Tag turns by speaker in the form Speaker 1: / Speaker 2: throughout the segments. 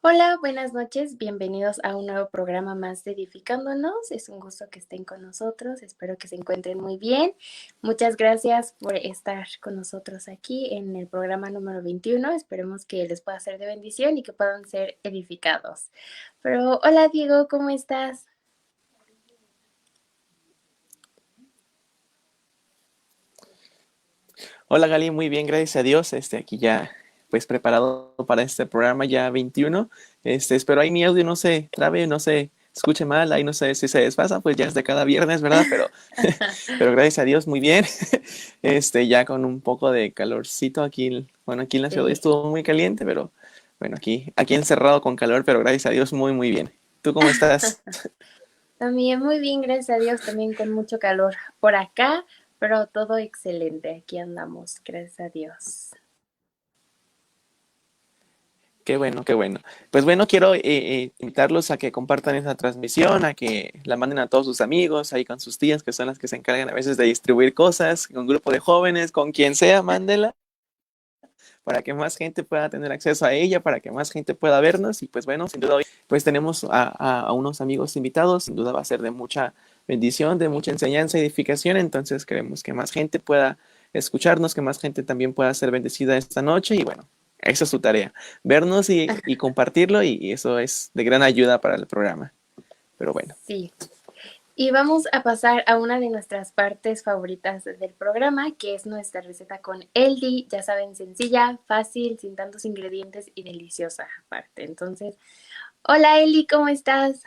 Speaker 1: Hola, buenas noches, bienvenidos a un nuevo programa más de Edificándonos. Es un gusto que estén con nosotros, espero que se encuentren muy bien. Muchas gracias por estar con nosotros aquí en el programa número 21. Esperemos que les pueda ser de bendición y que puedan ser edificados. Pero hola Diego, ¿cómo estás?
Speaker 2: Hola Gali, muy bien, gracias a Dios. Aquí ya pues preparado para este programa ya 21. Espero ahí mi audio no se trabe, no se escuche mal, ahí no sé si se desfasa, pues ya es de cada viernes, ¿verdad? Pero gracias a Dios muy bien. Ya con un poco de calorcito aquí, bueno, aquí en la ciudad
Speaker 1: Sí,
Speaker 2: estuvo muy caliente, pero bueno, aquí encerrado con calor, pero gracias a Dios muy bien. ¿Tú cómo estás?
Speaker 1: también muy bien, gracias a Dios, también con mucho calor por acá, pero todo excelente, aquí andamos, gracias a Dios.
Speaker 2: Qué bueno, qué bueno. Pues bueno, quiero invitarlos a que compartan esta transmisión, a que la manden a todos sus amigos, ahí con sus tías, que son las que se encargan a veces de distribuir cosas, con un grupo de jóvenes, con quien sea, mándela, para que más gente pueda tener acceso a ella, para que más gente pueda vernos. Y pues bueno, sin duda hoy pues tenemos a unos amigos invitados, sin duda va a ser de mucha bendición, de mucha enseñanza y edificación, entonces queremos que más gente pueda escucharnos, que más gente también pueda ser bendecida esta noche y bueno, esa es su tarea, vernos y compartirlo y eso es de gran ayuda para el programa. Pero bueno,
Speaker 1: Sí. Y vamos a pasar a una de nuestras partes favoritas del programa, que es nuestra receta con Eldi. Ya saben, sencilla, fácil, sin tantos ingredientes y deliciosa aparte. Entonces, hola Eldi, ¿cómo estás?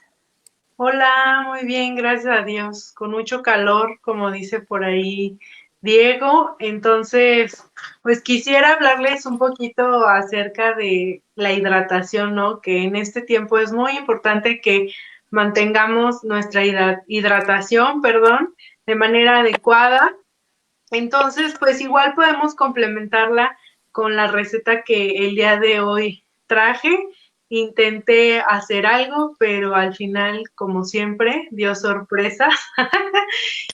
Speaker 3: Hola, muy bien, gracias a Dios, con mucho calor, como dice por ahí Diego. Entonces, pues quisiera hablarles un poquito acerca de la hidratación, ¿no? Que en este tiempo es muy importante que mantengamos nuestra hidratación, perdón, de manera adecuada. Entonces, pues igual podemos complementarla con la receta que el día de hoy traje. Intenté hacer algo, pero al final, como siempre, dio sorpresa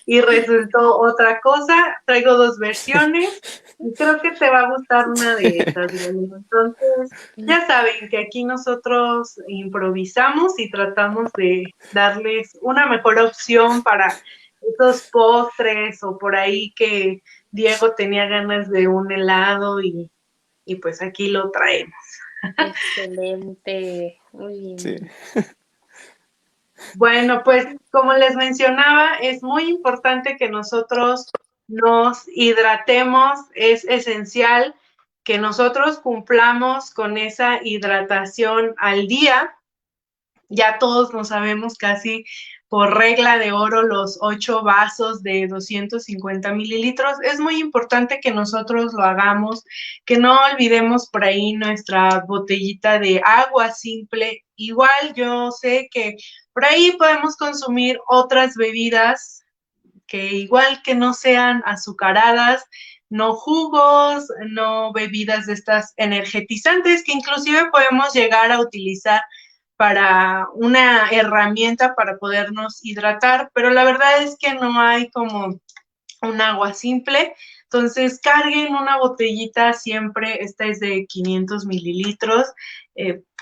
Speaker 3: y resultó otra cosa. Traigo dos versiones y creo que te va a gustar una de esas, Gaby. Entonces, ya saben que aquí nosotros improvisamos y tratamos de darles una mejor opción para esos postres o por ahí que Diego tenía ganas de un helado y pues aquí lo traemos.
Speaker 1: Excelente, muy
Speaker 2: sí.
Speaker 1: bien.
Speaker 3: Bueno, pues como les mencionaba, es muy importante que nosotros nos hidratemos, es esencial que nosotros cumplamos con esa hidratación al día. Ya todos lo sabemos casi por regla de oro los 8 vasos de 250 mililitros. Es muy importante que nosotros lo hagamos, que no olvidemos por ahí nuestra botellita de agua simple. Igual yo sé que por ahí podemos consumir otras bebidas que igual que no sean azucaradas, no jugos, no bebidas de estas energetizantes que inclusive podemos llegar a utilizar para una herramienta para podernos hidratar, pero la verdad es que no hay como un agua simple. Entonces, carguen una botellita siempre, esta es de 500 mililitros,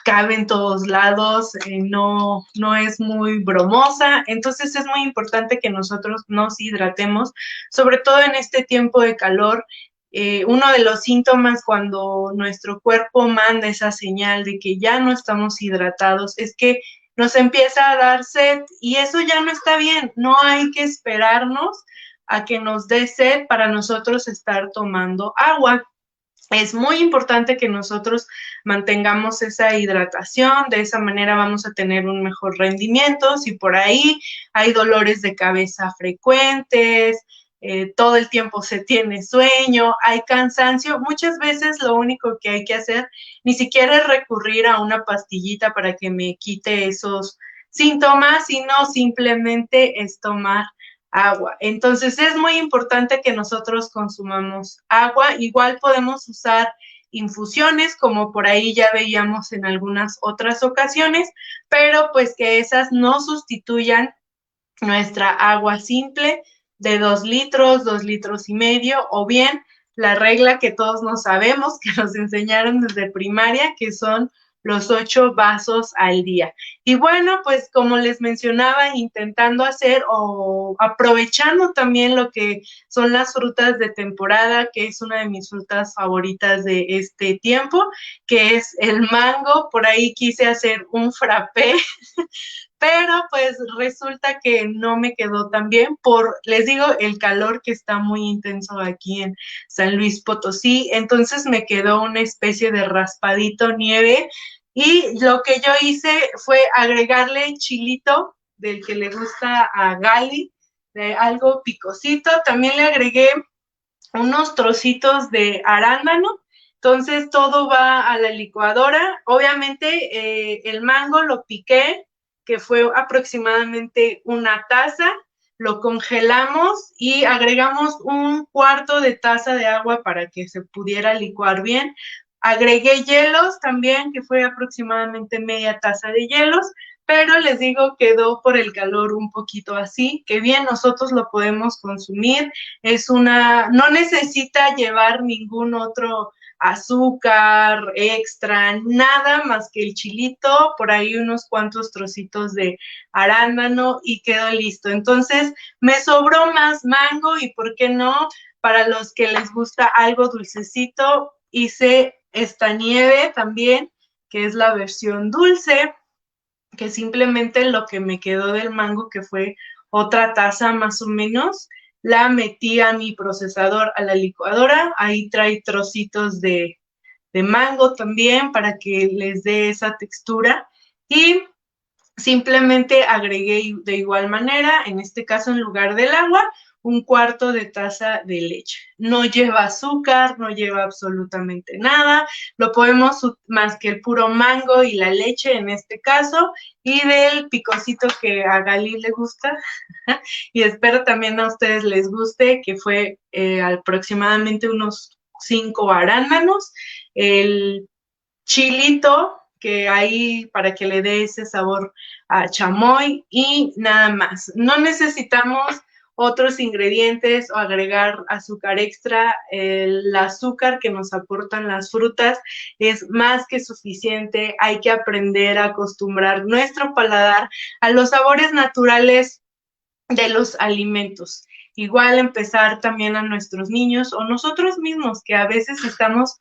Speaker 3: cabe en todos lados, no es muy bromosa, entonces es muy importante que nosotros nos hidratemos, sobre todo en este tiempo de calor. Uno de los síntomas cuando nuestro cuerpo manda esa señal de que ya no estamos hidratados es que nos empieza a dar sed y eso ya no está bien, no hay que esperarnos a que nos dé sed para nosotros estar tomando agua. Es muy importante que nosotros mantengamos esa hidratación, de esa manera vamos a tener un mejor rendimiento. Si por ahí hay dolores de cabeza frecuentes, todo el tiempo se tiene sueño, hay cansancio, muchas veces lo único que hay que hacer ni siquiera es recurrir a una pastillita para que me quite esos síntomas, sino simplemente es tomar agua. Entonces es muy importante que nosotros consumamos agua. Igual podemos usar infusiones, como por ahí ya veíamos en algunas otras ocasiones, pero pues que esas no sustituyan nuestra agua simple de 2 litros, 2,5 litros, o bien la regla que todos nos sabemos, que nos enseñaron desde primaria, que son los 8 vasos al día. Y bueno, pues como les mencionaba, intentando hacer o aprovechando también lo que son las frutas de temporada, que es una de mis frutas favoritas de este tiempo, que es el mango. Por ahí quise hacer un frappé, pero pues resulta que no me quedó tan bien por, les digo, el calor que está muy intenso aquí en San Luis Potosí. Entonces me quedó una especie de raspadito nieve, y lo que yo hice fue agregarle chilito del que le gusta a Gali, de algo picosito. También le agregué unos trocitos de arándano. Entonces todo va a la licuadora. Obviamente el mango lo piqué, que fue aproximadamente una taza, lo congelamos y agregamos un cuarto de taza de agua para que se pudiera licuar bien. Agregué hielos también, que fue aproximadamente media taza de hielos, pero les digo, quedó por el calor un poquito así, que bien nosotros lo podemos consumir. No necesita llevar ningún otro azúcar extra, nada más que el chilito, por ahí unos cuantos trocitos de arándano y quedó listo. Entonces me sobró más mango, y por qué no, para los que les gusta algo dulcecito, hice esta nieve también, que es la versión dulce, que simplemente lo que me quedó del mango, que fue otra taza más o menos, la metí a mi procesador, a la licuadora. Ahí trae trocitos de mango también para que les dé esa textura, y simplemente agregué de igual manera, en este caso en lugar del agua, un cuarto de taza de leche. No lleva azúcar, no lleva absolutamente nada. Lo podemos más que el puro mango y la leche en este caso, y del picosito que a Gali le gusta y espero también a ustedes les guste, que fue aproximadamente unos 5 arándanos, el chilito que hay para que le dé ese sabor a chamoy, y nada más. No necesitamos otros ingredientes o agregar azúcar extra. El azúcar que nos aportan las frutas es más que suficiente. Hay que aprender a acostumbrar nuestro paladar a los sabores naturales de los alimentos. Igual empezar también a nuestros niños o nosotros mismos, que a veces estamos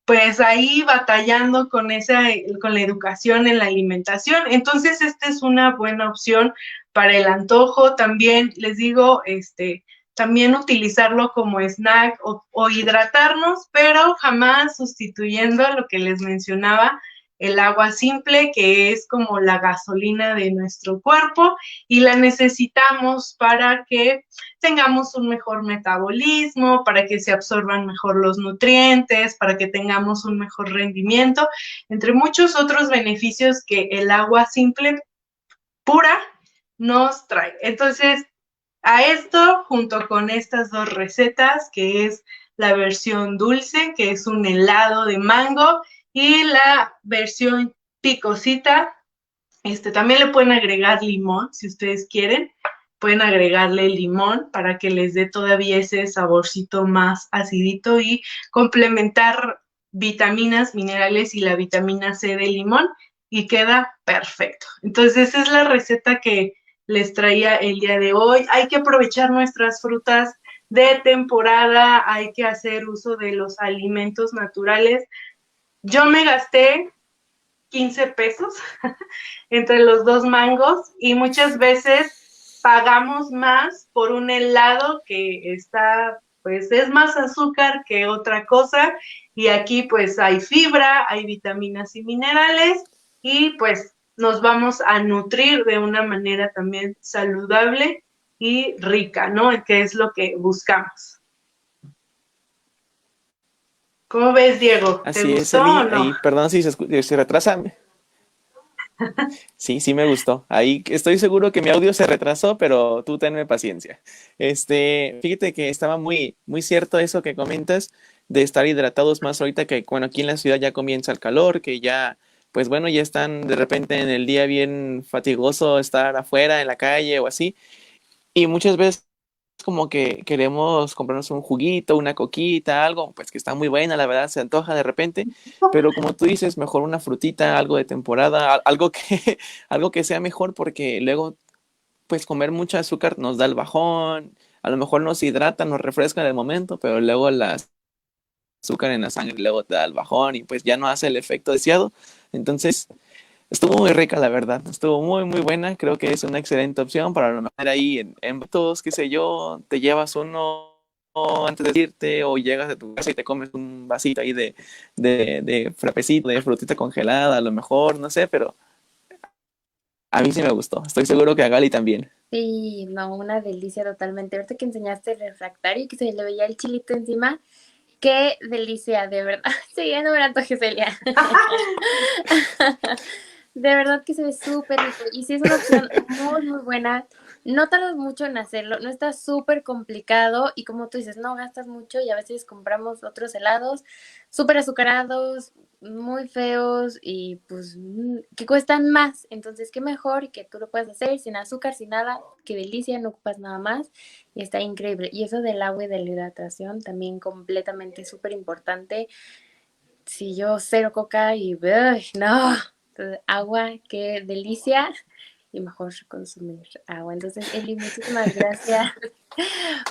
Speaker 3: pues ahí batallando con con la educación en la alimentación. Entonces, esta es una buena opción para el antojo. También les digo, también utilizarlo como snack o hidratarnos, pero jamás sustituyendo lo que les mencionaba, el agua simple, que es como la gasolina de nuestro cuerpo, y la necesitamos para que tengamos un mejor metabolismo, para que se absorban mejor los nutrientes, para que tengamos un mejor rendimiento, entre muchos otros beneficios que el agua simple pura nos trae. Entonces, a esto, junto con estas dos recetas, que es la versión dulce, que es un helado de mango, y la versión picosita, también le pueden agregar limón, si ustedes quieren. Pueden agregarle limón para que les dé todavía ese saborcito más acidito y complementar vitaminas, minerales y la vitamina C del limón, y queda perfecto. Entonces, esa es la receta que les traía el día de hoy. Hay que aprovechar nuestras frutas de temporada, hay que hacer uso de los alimentos naturales. Yo me gasté 15 pesos entre los dos mangos, y muchas veces pagamos más por un helado que está, pues es más azúcar que otra cosa, y aquí pues hay fibra, hay vitaminas y minerales, y pues nos vamos a nutrir de una manera también saludable y rica, ¿no? Que es lo que buscamos. ¿Cómo ves, Diego? ¿Te
Speaker 2: Así es,
Speaker 3: gustó o
Speaker 2: Eli.
Speaker 3: no?
Speaker 2: Ahí, perdón si se retrasa. Sí, sí me gustó. Ahí estoy seguro que mi audio se retrasó, pero tú tenme paciencia. Fíjate que estaba muy, muy cierto eso que comentas de estar hidratados más ahorita que, bueno, aquí en la ciudad ya comienza el calor, que ya, pues bueno, ya están de repente en el día bien fatigoso estar afuera en la calle o así. Y muchas veces como que queremos comprarnos un juguito, una coquita, algo, pues que está muy buena, la verdad, se antoja de repente, pero como tú dices, mejor una frutita, algo de temporada, algo que, algo que sea mejor, porque luego, pues comer mucho azúcar nos da el bajón, a lo mejor nos hidrata, nos refresca en el momento, pero luego el azúcar en la sangre luego te da el bajón y pues ya no hace el efecto deseado. Entonces, estuvo muy rica, la verdad. Estuvo muy, muy buena. Creo que es una excelente opción para lo mejor ahí en todos, qué sé yo, te llevas uno antes de irte o llegas a tu casa y te comes un vasito ahí de frapecito, de frutita congelada, a lo mejor, no sé, pero a mí sí me gustó. Estoy seguro que a Gali también.
Speaker 1: Sí, no, una delicia totalmente. Ahorita que enseñaste el refractario y que se le veía el chilito encima, qué delicia, de verdad. Sí, ya no me la antoje, Celia. De verdad que se ve súper rico. Y sí es una opción muy, muy buena. No tardas mucho en hacerlo, no está súper complicado y como tú dices, no gastas mucho y a veces compramos otros helados súper azucarados, muy feos y pues que cuestan más. Entonces, qué mejor que tú lo puedas hacer sin azúcar, sin nada. Qué delicia, no ocupas nada más y está increíble. Y eso del agua y de la hidratación también completamente súper importante. Si yo cero coca y ¡ay, no! Entonces, agua, qué delicia. Y mejor consumir agua. Entonces, Eli, muchísimas gracias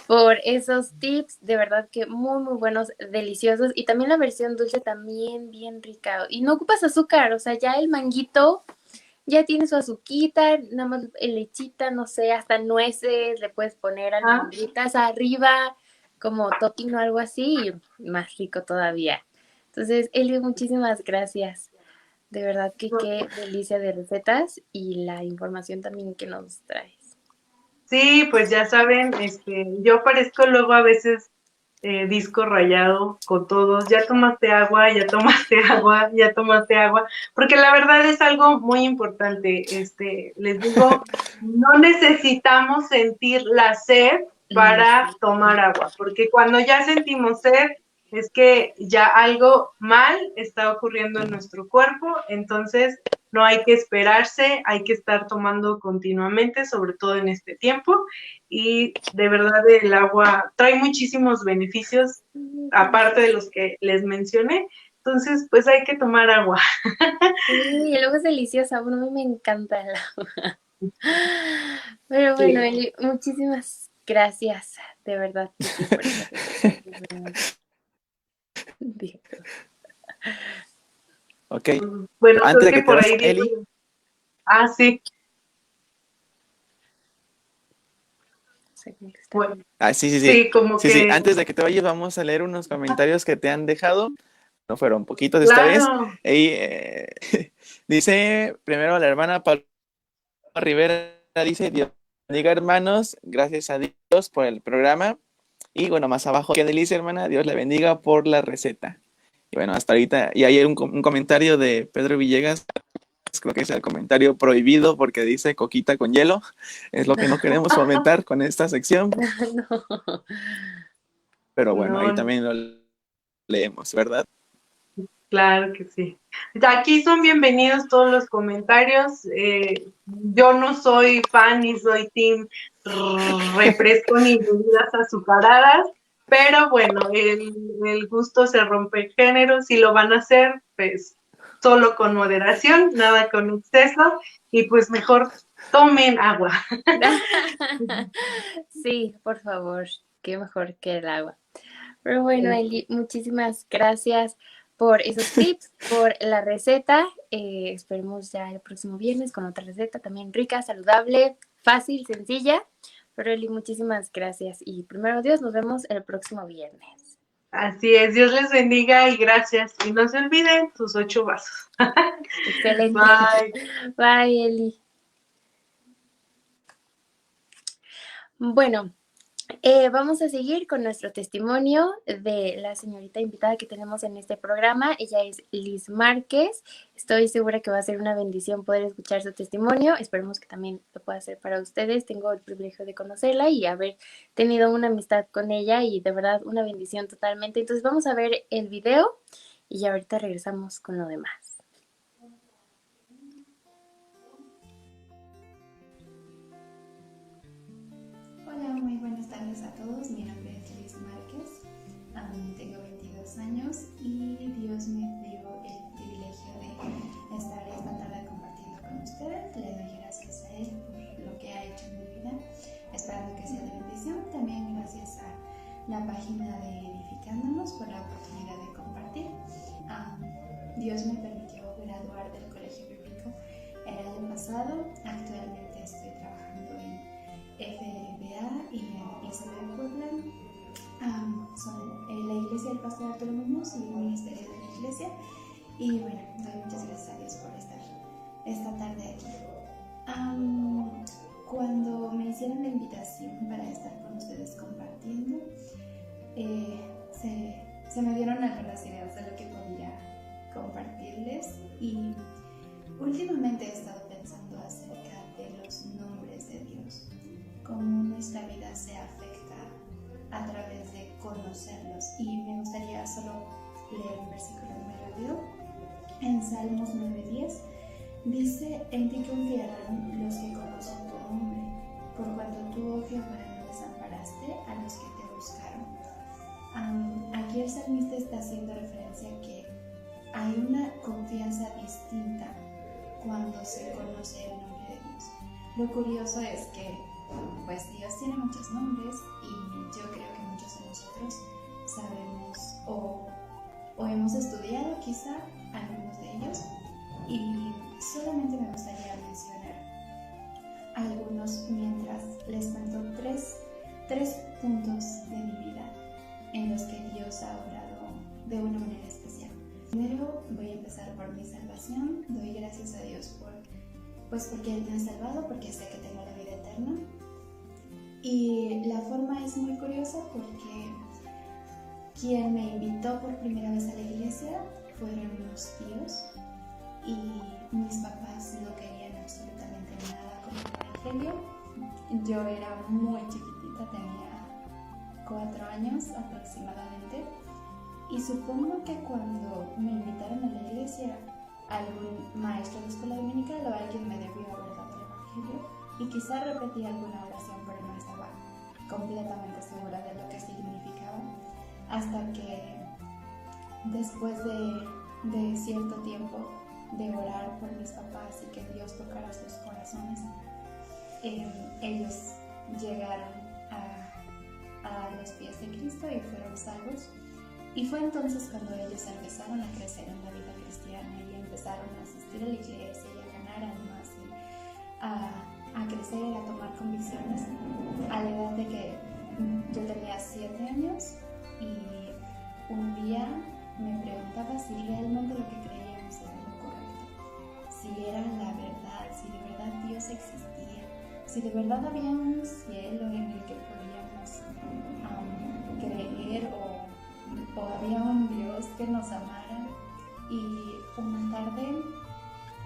Speaker 1: por esos tips. De verdad que muy, muy buenos, deliciosos. Y también la versión dulce también bien rica. Y no ocupas azúcar, o sea, ya el manguito ya tiene su azuquita, nada más lechita, no sé, hasta nueces, le puedes poner
Speaker 3: Ah,
Speaker 1: almendritas arriba, como topping o algo así, y más rico todavía. Entonces, Eli, muchísimas gracias. De verdad que qué delicia de recetas y la información también que nos traes.
Speaker 3: sí, pues ya saben, yo parezco luego a veces disco rayado con todos, ya tomaste agua, ya tomaste agua, ya tomaste agua, porque la verdad es algo muy importante, les digo, no necesitamos sentir la sed
Speaker 1: Mm,
Speaker 3: para tomar agua, porque cuando ya sentimos sed es que ya algo mal está ocurriendo en nuestro cuerpo, entonces no hay que esperarse, hay que estar tomando continuamente, sobre todo en este tiempo, y de verdad el agua trae muchísimos beneficios, aparte de los que les mencioné, entonces pues hay que tomar agua.
Speaker 1: sí, y luego es deliciosa, bueno, a mí me encanta el agua. Pero bueno,
Speaker 3: Sí.
Speaker 1: Eli, muchísimas gracias, de verdad que sí, por estas recetas. De verdad.
Speaker 2: Ok.
Speaker 3: Bueno,
Speaker 2: Antes
Speaker 3: creo
Speaker 2: de
Speaker 3: que
Speaker 2: que te
Speaker 3: por
Speaker 2: vayas,
Speaker 3: ahí Diego.
Speaker 2: Eli,
Speaker 3: Ah, sí.
Speaker 1: Se contesta.
Speaker 3: Bueno,
Speaker 2: sí, sí, sí.
Speaker 3: sí, como
Speaker 2: Sí, sí,
Speaker 3: que,
Speaker 2: antes de que te vayas, vamos a leer unos comentarios que te han dejado. No fueron poquitos esta vez.
Speaker 3: claro.
Speaker 2: Y, dice primero la hermana Paula Rivera, dice, Dios bendiga hermanos, gracias a Dios por el programa. Y bueno, más abajo, qué delicia hermana, Dios le bendiga por la receta. Y bueno, hasta ahorita, y hay un comentario de Pedro Villegas, creo que es el comentario prohibido porque dice coquita con hielo, es lo que no queremos fomentar con esta sección,
Speaker 1: No,
Speaker 2: pero bueno, ahí
Speaker 3: No,
Speaker 2: también lo leemos, ¿verdad?
Speaker 3: claro que sí. Aquí son bienvenidos todos los comentarios. Yo no soy fan ni soy team refresco ni bebidas azucaradas, pero bueno, el gusto se rompe género. Si lo van a hacer, pues solo con moderación, nada con exceso, y pues mejor tomen agua.
Speaker 1: sí, por favor, qué mejor que el agua. Pero bueno,
Speaker 3: Sí.
Speaker 1: Eli, muchísimas gracias por esos tips, por la receta. Esperemos ya el próximo viernes con otra receta también rica, saludable, fácil, sencilla. Pero Eli, muchísimas gracias y primero Dios, nos vemos el próximo viernes.
Speaker 3: Así es, Dios les bendiga y gracias. Y no se olviden tus 8 vasos.
Speaker 1: Excelente.
Speaker 3: Bye.
Speaker 1: Bye, Eli. Bueno, vamos a seguir con nuestro testimonio de la señorita invitada que tenemos en este programa. Ella es Liz Márquez. Estoy segura que va a ser una bendición poder escuchar su testimonio. Esperemos que también lo pueda hacer para ustedes. Tengo el privilegio de conocerla y haber tenido una amistad con ella y de verdad una bendición totalmente. Entonces vamos a ver el video y ya ahorita regresamos con lo demás.
Speaker 4: Hola, muy buenas tardes a pasado. Actualmente estoy trabajando en FBA y en ISB Portland. Son la Iglesia del Pastor Arturo Muñoz y el Ministerio de la Iglesia. Y bueno, doy muchas gracias a Dios por estar esta tarde aquí. Cuando me hicieron la invitación para estar con ustedes compartiendo, se me dieron algunas ideas de lo que podía compartirles, y últimamente he estado pensando acerca de los nombres de Dios, cómo nuestra vida se afecta a través de conocerlos, y me gustaría solo leer un versículo muy rápido. En Salmos 9:10 dice: en ti confiarán los que conocen tu nombre, por cuanto tú, oh Jehová, no desamparaste a los que te buscaron. Aquí el salmista está haciendo referencia a que hay una confianza distinta cuando se conoce el nombre de Dios. Lo curioso es que pues Dios tiene muchos nombres, y yo creo que muchos de nosotros sabemos o hemos estudiado quizá algunos de ellos, y solamente me gustaría mencionar algunos mientras les cuento tres puntos de mi vida en los que Dios ha obrado de una manera especial. Primero voy a empezar por mi salvación. Doy gracias a Dios porque Él me ha salvado, porque sé que tengo la vida eterna. Y la forma es muy curiosa porque quien me invitó por primera vez a la iglesia fueron unos tíos, y mis papás no querían absolutamente nada con el evangelio. Yo era muy chiquitita, tenía 4 años aproximadamente, y supongo que cuando me invitaron a la iglesia, algún maestro de escuela dominical o alguien me debió haber dado el evangelio, y quizá repetí alguna oración, pero no estaba completamente segura de lo que significaba, hasta que después de cierto tiempo de orar por mis papás y que Dios tocara sus corazones, ellos llegaron a los pies de Cristo y fueron salvos. Y fue entonces cuando ellos empezaron a crecer en la vida cristiana y empezaron a asistir a la iglesia y a ganar almas y a crecer, a tomar convicciones, a la edad de que yo tenía 7 años, y un día me preguntaba si realmente lo que creíamos era lo correcto, si era la verdad, si de verdad Dios existía, si de verdad había un cielo en el que podíamos creer, o había un Dios que nos amara. Y una tarde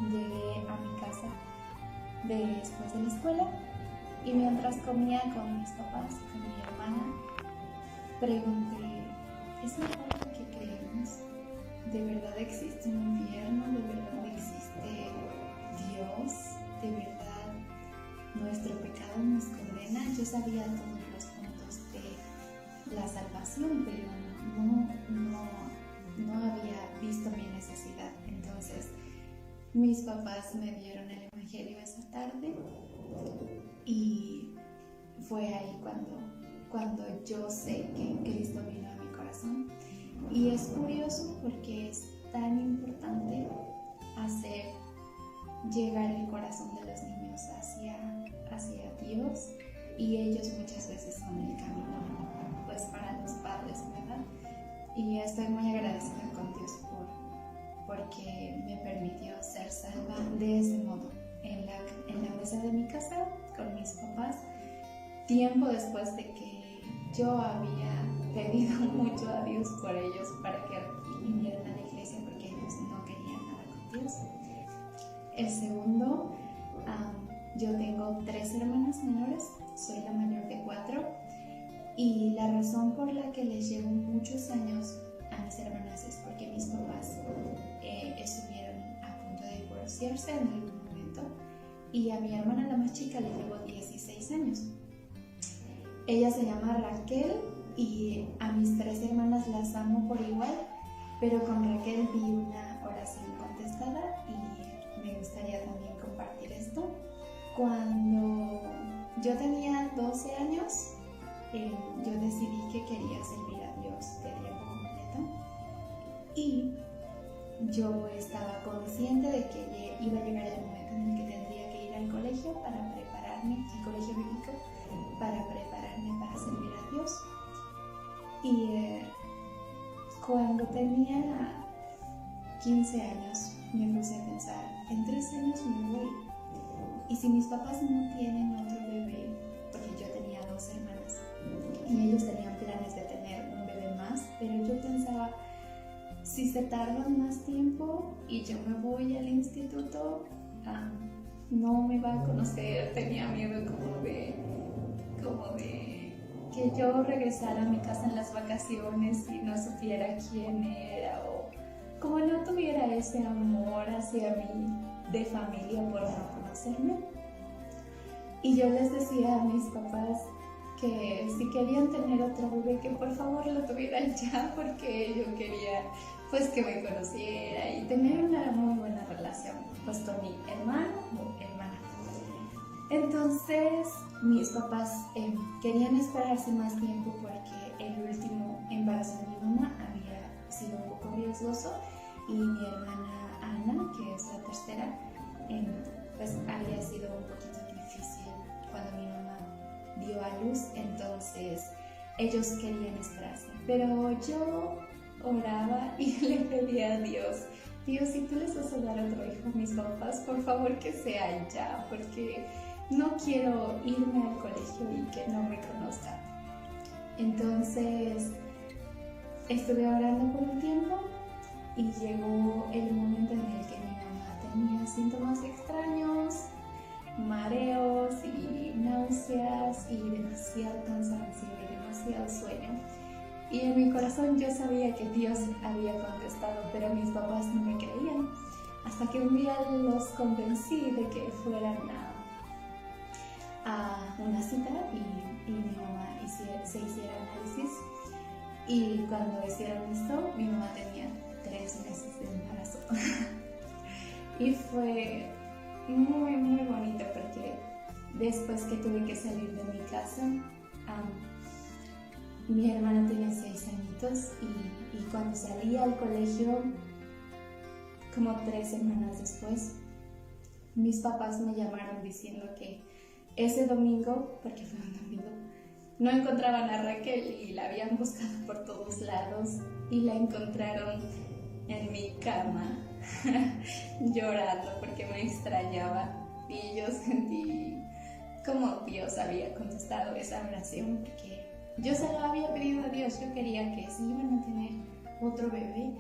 Speaker 4: llegué a mi casa después de la escuela, y mientras comía con mis papás y con mi hermana, pregunté: ¿es verdad lo que creemos? ¿De verdad existe un infierno? ¿De verdad existe Dios? ¿De verdad nuestro pecado nos condena? Yo sabía todos los puntos de la salvación, pero no había visto mi necesidad. Entonces mis papás me dieron el evangelio esa tarde, y fue ahí cuando yo sé que Cristo vino a mi corazón. Y es curioso porque es tan importante hacer llegar el corazón de los niños hacia Dios, y ellos muchas veces son el camino pues para los padres, ¿verdad? Y estoy muy agradecida con Dios porque me permitió ser salva de ese modo, en la mesa de mi casa con mis papás, tiempo después de que yo había pedido mucho a Dios por ellos para que vinieran a la iglesia, porque ellos no querían nada con Dios. El segundo, yo tengo 3 hermanas menores, soy la mayor de 4, y la razón por la que les llevo muchos años a mis hermanas es porque mis papás estuvieron a punto de divorciarse en algún momento, y a mi hermana la más chica le llevo 16 años. Ella se llama Raquel, y a mis 3 hermanas las amo por igual, pero con Raquel vi una oración contestada y me gustaría también compartir esto. Cuando yo tenía 12 años, yo decidí que quería servir a Dios de tiempo completo, y yo estaba consciente de que iba a llegar el momento en el que tendría que prepararme, el colegio bíblico, para prepararme para servir a Dios. Y cuando tenía 15 años me puse a pensar, en 3 años me voy. Y si mis papás no tienen otro bebé, porque yo tenía 2 hermanas y ellos tenían planes de tener un bebé más, pero yo pensaba, si se tardan más tiempo y yo me voy al instituto, no me va a conocer. Tenía miedo como de que yo regresara a mi casa en las vacaciones y no supiera quién era, o como no tuviera ese amor hacia mí de familia por no conocerme. Y yo les decía a mis papás que si querían tener otro bebé, que por favor lo tuvieran ya, porque yo quería pues que me conociera y tener una muy buena relación pues con mi hermano o hermana. Entonces mis papás querían esperarse más tiempo porque el último embarazo de mi mamá había sido un poco riesgoso y mi hermana Ana, que es la tercera, pues había sido un poquito difícil cuando mi mamá dio a luz, entonces ellos querían esperarse. Pero yo oraba y le pedía a Dios, si tú les vas a dar otro hijo a mis papás, por favor que sea ya, porque no quiero irme al colegio y que no me conozcan. Entonces estuve orando por un tiempo y llegó el momento en el que mi mamá tenía síntomas extraños, mareos y náuseas y demasiado cansancio y demasiado sueño. Y en mi corazón yo sabía que Dios había contestado, pero mis papás no me creían. Hasta que un día los convencí de que fueran a una cita y mi mamá se hiciera análisis. Y cuando hicieron esto, mi mamá tenía 3 meses de embarazo. Y fue muy, muy bonito porque después que tuve que salir de mi casa, mi hermana tenía 6 añitos y cuando salí al colegio, como 3 semanas después, mis papás me llamaron diciendo que ese domingo, porque fue un domingo, no encontraban a Raquel y la habían buscado por todos lados y la encontraron en mi cama llorando porque me extrañaba. Y yo sentí como Dios había contestado esa oración, porque yo se lo había pedido a Dios. Yo quería que si iban a tener otro bebé,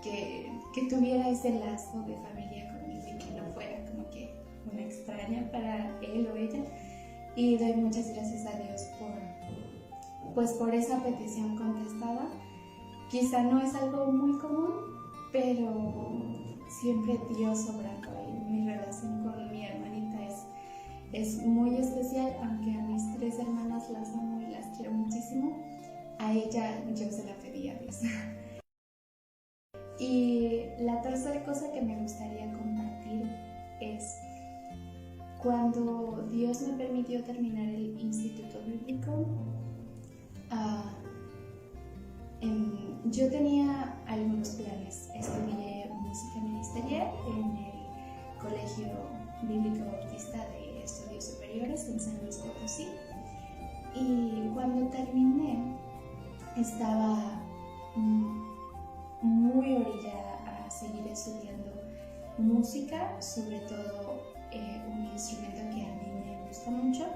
Speaker 4: que tuviera ese lazo de familia conmigo y que no fuera como que una extraña para él o ella. Y doy muchas gracias a Dios por esa petición contestada. Quizá no es algo muy común, pero siempre Dios obrando ahí. Mi relación con mi hermanita es muy especial, aunque a mis 3 hermanas las amo y las quiero muchísimo. A ella yo se la pedí a Dios. Y la tercera cosa que me gustaría compartir es cuando Dios me permitió terminar el instituto bíblico. Yo tenía algunos planes. Estudié música ministerial en el Colegio Bíblico Bautista de Estudios Superiores en San Luis Potosí. Y cuando terminé, estaba muy orillada a seguir estudiando música, sobre todo un instrumento que a mí me gusta mucho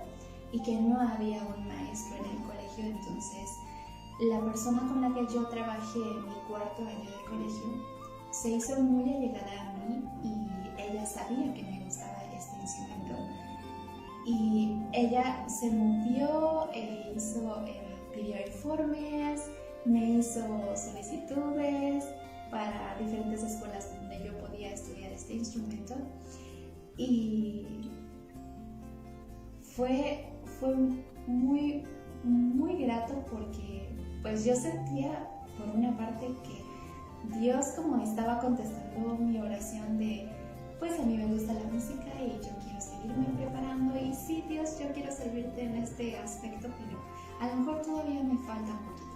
Speaker 4: y que no había un maestro en el colegio. Entonces la persona con la que yo trabajé en mi 4º año de colegio se hizo muy allegada a mí y ella sabía que me gustaba este instrumento. Y ella se movió, pidió informes, me hizo solicitudes para diferentes escuelas donde yo podía estudiar este instrumento. Y fue muy, muy grato porque pues yo sentía por una parte que Dios como estaba contestando mi oración de pues a mí me gusta la música y yo quiero seguirme preparando y sí, Dios, yo quiero servirte en este aspecto, pero a lo mejor todavía me falta un poquito.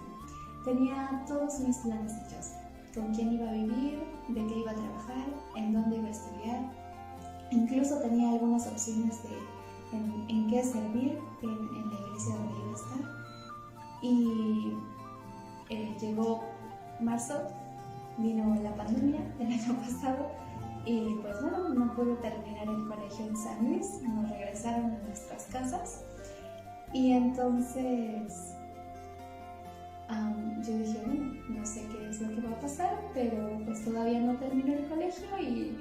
Speaker 4: Tenía todos mis planes hechos, con quién iba a vivir, de qué iba a trabajar, en dónde iba a estudiar. Incluso tenía algunas opciones en qué servir en la iglesia donde iba a estar. Y llegó marzo, vino la pandemia del año pasado y pues bueno, no pude terminar el colegio en San Luis, nos regresaron a nuestras casas y entonces yo dije, bueno, no sé qué es lo que va a pasar, pero pues todavía no termino el colegio y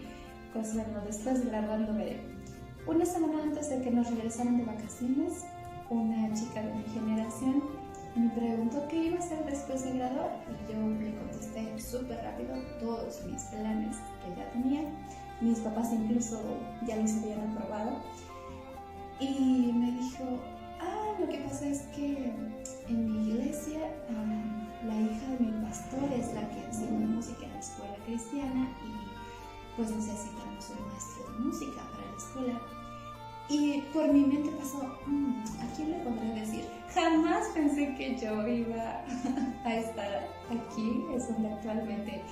Speaker 4: pues bueno, después graduándome. Una semana antes de que nos regresaran de vacaciones, una chica de mi generación me preguntó qué iba a hacer después de graduar y yo le contesté súper rápido todos mis planes que ya tenía. Mis papás incluso ya los habían aprobado y me dijo, lo que pasa es que en mi iglesia la hija de mi pastor es la que enseña música en la escuela cristiana y pues necesitamos un maestro de música para la escuela. Y por mi mente pasó, ¿a quién le podré decir? Jamás pensé que yo iba a estar aquí, es donde actualmente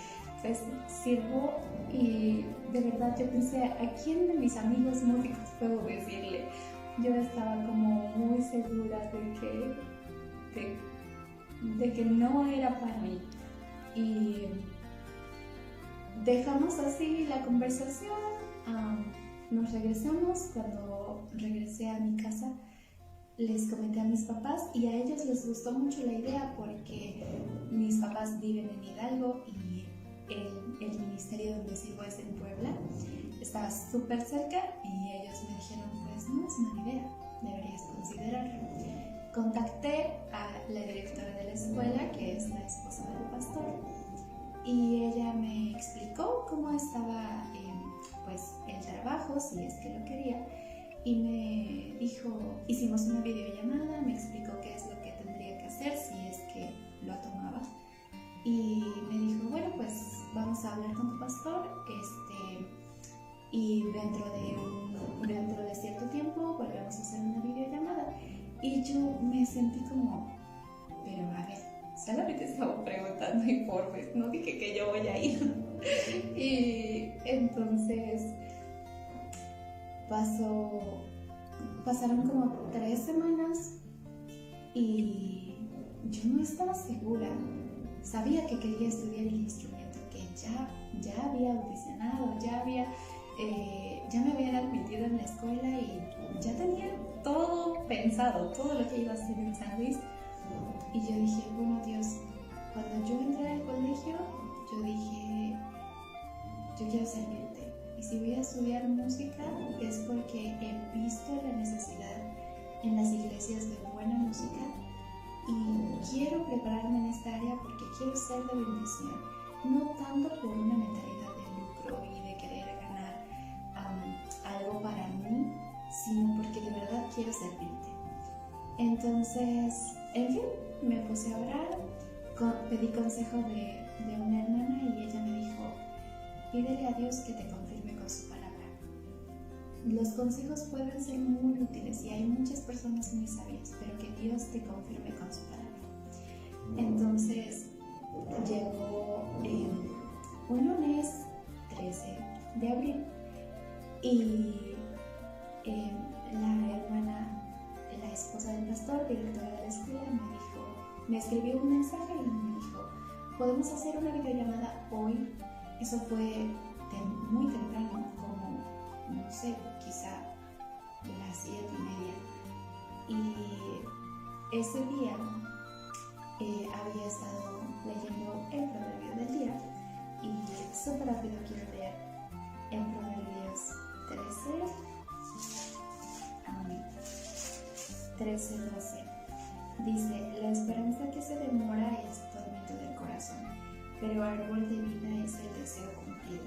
Speaker 4: pues sirvo, y de verdad yo pensé, ¿a quién de mis amigos músicos puedo decirle? Yo estaba como muy segura de que no era para mí. Y dejamos así la conversación. Nos regresamos. Cuando regresé a mi casa les comenté a mis papás y a ellos les gustó mucho la idea porque mis papás viven en Hidalgo y el ministerio donde sirvo es en Puebla. Estaba súper cerca y ellos me dijeron, pues no es mala idea, deberías considerarlo. Contacté a la directora de la escuela, que es la esposa del pastor, y ella me explicó cómo estaba pues el trabajo, si es que lo quería, y me dijo, hicimos una videollamada, me explicó qué es lo que tendría que hacer si es que lo tomaba, y me dijo, bueno, pues vamos a hablar con tu pastor, y dentro de cierto tiempo volvemos a hacer una videollamada. Y yo me sentí como, pero a ver, solamente estaba preguntando informes, no dije que yo voy a ir. Y entonces pasaron como 3 semanas y yo no estaba segura. Sabía que quería estudiar el instrumento, que ya había audicionado, ya me habían admitido en la escuela y ya tenía todo pensado, todo lo que iba a hacer en San Luis. Y yo dije, bueno, Dios, cuando yo entré al colegio, yo dije, yo quiero servirte. Y si voy a estudiar música es porque he visto la necesidad en las iglesias de buena música y quiero prepararme en esta área porque quiero ser de bendición, no tanto por una mentalidad de lucro y de querer ganar algo para mí, sino porque de verdad quiero servirte. Entonces, en fin, me puse a orar, pedí consejo de una hermana y ella me dijo, pídele a Dios que te confirme con su palabra. Los consejos pueden ser muy útiles y hay muchas personas muy sabias, pero que Dios te confirme con su palabra. Entonces, llegó un lunes 13 de abril y la hermana, la esposa del pastor, directora de la escuela, me escribió un mensaje y me dijo, ¿podemos hacer una videollamada hoy? Eso fue muy temprano, como, no sé, quizá las 7:30. Y ese día había estado leyendo el proverbio del día y súper rápido quiero leer en Proverbios 13:12. Dice, la esperanza que se demora es tormento del corazón, pero árbol de vida es el deseo cumplido.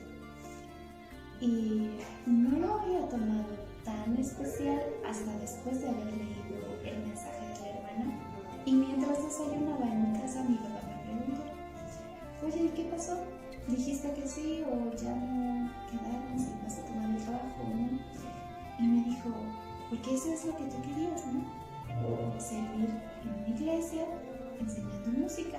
Speaker 4: Y no lo había tomado tan especial hasta después de haber leído el mensaje de la hermana. Y mientras desayunaba en mi casa, mi papá me preguntó, oye, ¿qué pasó? ¿Dijiste que sí o ya no quedamos y vas a tomar el trabajo, no? Y me dijo, porque eso es lo que tú querías, ¿no? Servir en una iglesia, enseñando música.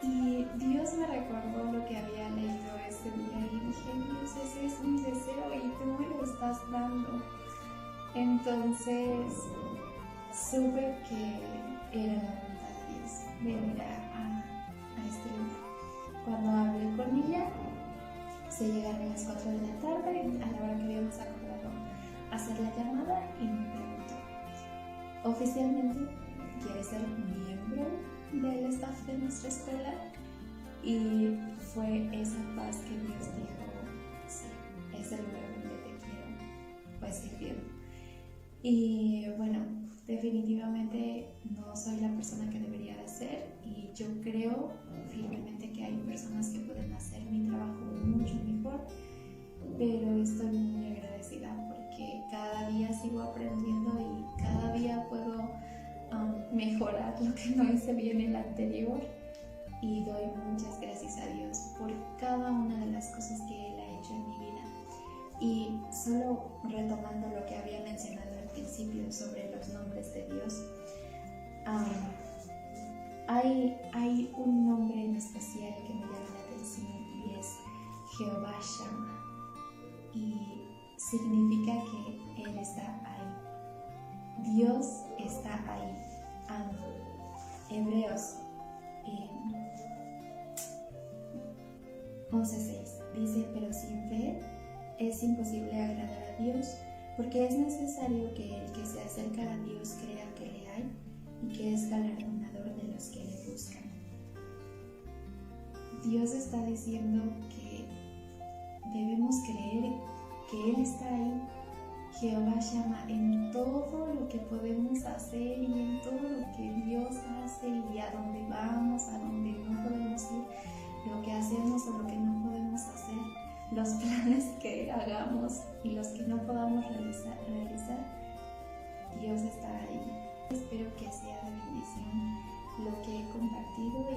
Speaker 4: Y Dios me recordó lo que había leído ese día y dije, Dios, ese es mi deseo y tú me lo estás dando. Entonces supe que era la voluntad de Dios venir a este lugar. Cuando hablé con ella, se llegaron las 4 de la tarde, a la hora que habíamos acordado hacer la llamada, y me preguntó, ¿oficialmente quieres ser miembro del staff de nuestra escuela? Y fue esa paz que Dios dijo, sí, es el lugar donde te quiero, pues servir. Y bueno, definitivamente no soy la persona que debería de ser, y yo creo firmemente que hay personas que pueden hacer mi trabajo mucho mejor, pero estoy muy agradecida porque cada día sigo aprendiendo y cada día puedo mejorar lo que no hice bien el anterior, y doy muchas gracias a Dios por cada una de las cosas que Él ha hecho en mi vida. Y solo retomando lo que había mencionado al principio sobre los nombres de Dios, hay un nombre en especial que me llama la atención, y es Jehová Shammah, y significa que Él está ahí, Dios está ahí. Hebreos 11:6 dice, pero sin fe es imposible agradar a Dios, porque es necesario que el que se acerca a Dios crea que le hay y que es galardonador de los que le buscan. Dios está diciendo que debemos creer que Él está ahí. Jehová llama en todo lo que podemos hacer y en todo lo que Dios hace, y a dónde vamos, a dónde no podemos ir, lo que hacemos o lo que no podemos hacer, los planes que hagamos y los que no podamos realizar, Dios está ahí. Espero que sea de bendición lo que he compartido,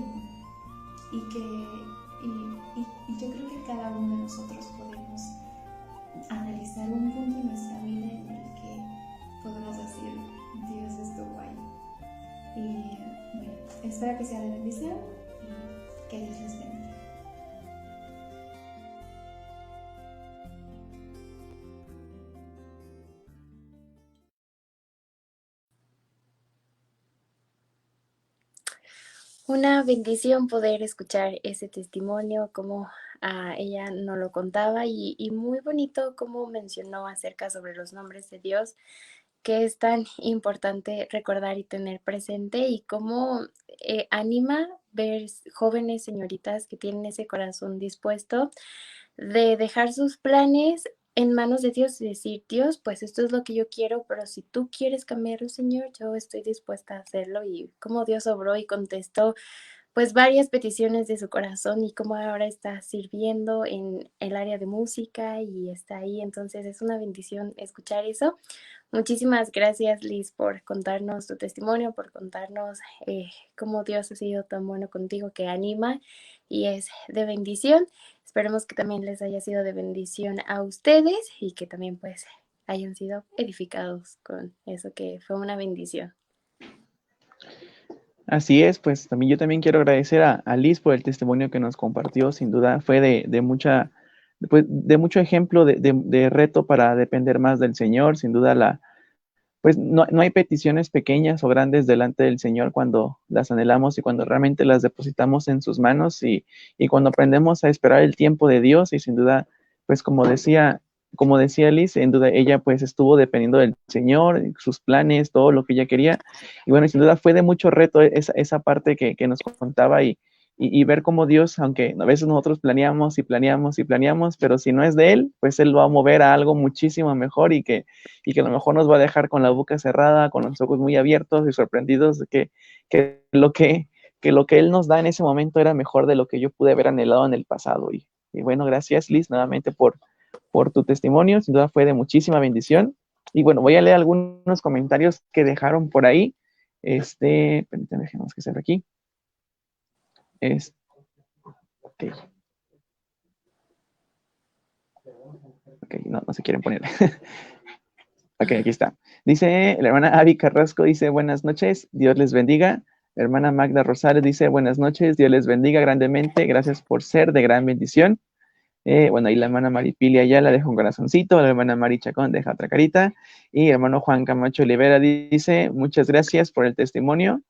Speaker 4: y yo creo que cada uno de nosotros podemos analizar un punto en nuestra vida en el que podemos decir, Dios estuvo ahí. Y bueno, espero que sea de bendición y que Dios les bendiga.
Speaker 1: Una bendición poder escuchar ese testimonio, como ella nos lo contaba, y muy bonito como mencionó acerca sobre los nombres de Dios, que es tan importante recordar y tener presente, y cómo anima ver jóvenes señoritas que tienen ese corazón dispuesto de dejar sus planes en manos de Dios y decir, Dios, pues esto es lo que yo quiero, pero si tú quieres cambiarlo, Señor, yo estoy dispuesta a hacerlo. Y cómo Dios obró y contestó pues varias peticiones de su corazón, y cómo ahora está sirviendo en el área de música y está ahí. Entonces es una bendición escuchar eso. Muchísimas gracias, Liz, por contarnos tu testimonio, por contarnos cómo Dios ha sido tan bueno contigo, que anima y es de bendición. Esperemos que también les haya sido de bendición a ustedes, y que también pues hayan sido edificados con eso, que fue una bendición.
Speaker 2: Así es, pues yo también quiero agradecer a Liz por el testimonio que nos compartió. Sin duda fue de mucho ejemplo de reto para depender más del Señor. Sin duda pues no hay peticiones pequeñas o grandes delante del Señor cuando las anhelamos y cuando realmente las depositamos en sus manos, y cuando aprendemos a esperar el tiempo de Dios. Y sin duda, pues como decía Liz, sin duda ella pues estuvo dependiendo del Señor, sus planes, todo lo que ella quería. Y bueno, sin duda fue de mucho reto esa parte que nos contaba, y ver cómo Dios, aunque a veces nosotros planeamos y planeamos y planeamos, pero si no es de Él, pues Él va a mover a algo muchísimo mejor, y que a lo mejor nos va a dejar con la boca cerrada, con los ojos muy abiertos y sorprendidos de que lo que Él nos da en ese momento era mejor de lo que yo pude haber anhelado en el pasado. Y bueno, gracias, Liz, nuevamente por tu testimonio. Sin duda fue de muchísima bendición. Y bueno, voy a leer algunos comentarios que dejaron por ahí. Permítanme, dejemos que se ve aquí. Okay. Ok, no se quieren poner. Ok, aquí está. Dice la hermana Avi Carrasco, dice, buenas noches, Dios les bendiga. La hermana Magda Rosales dice, buenas noches, Dios les bendiga grandemente, gracias por ser de gran bendición. Bueno, ahí la hermana Maripilia ya la deja un corazoncito, la hermana Mari Chacón deja otra carita, y el hermano Juan Camacho Olivera dice, muchas gracias por el testimonio,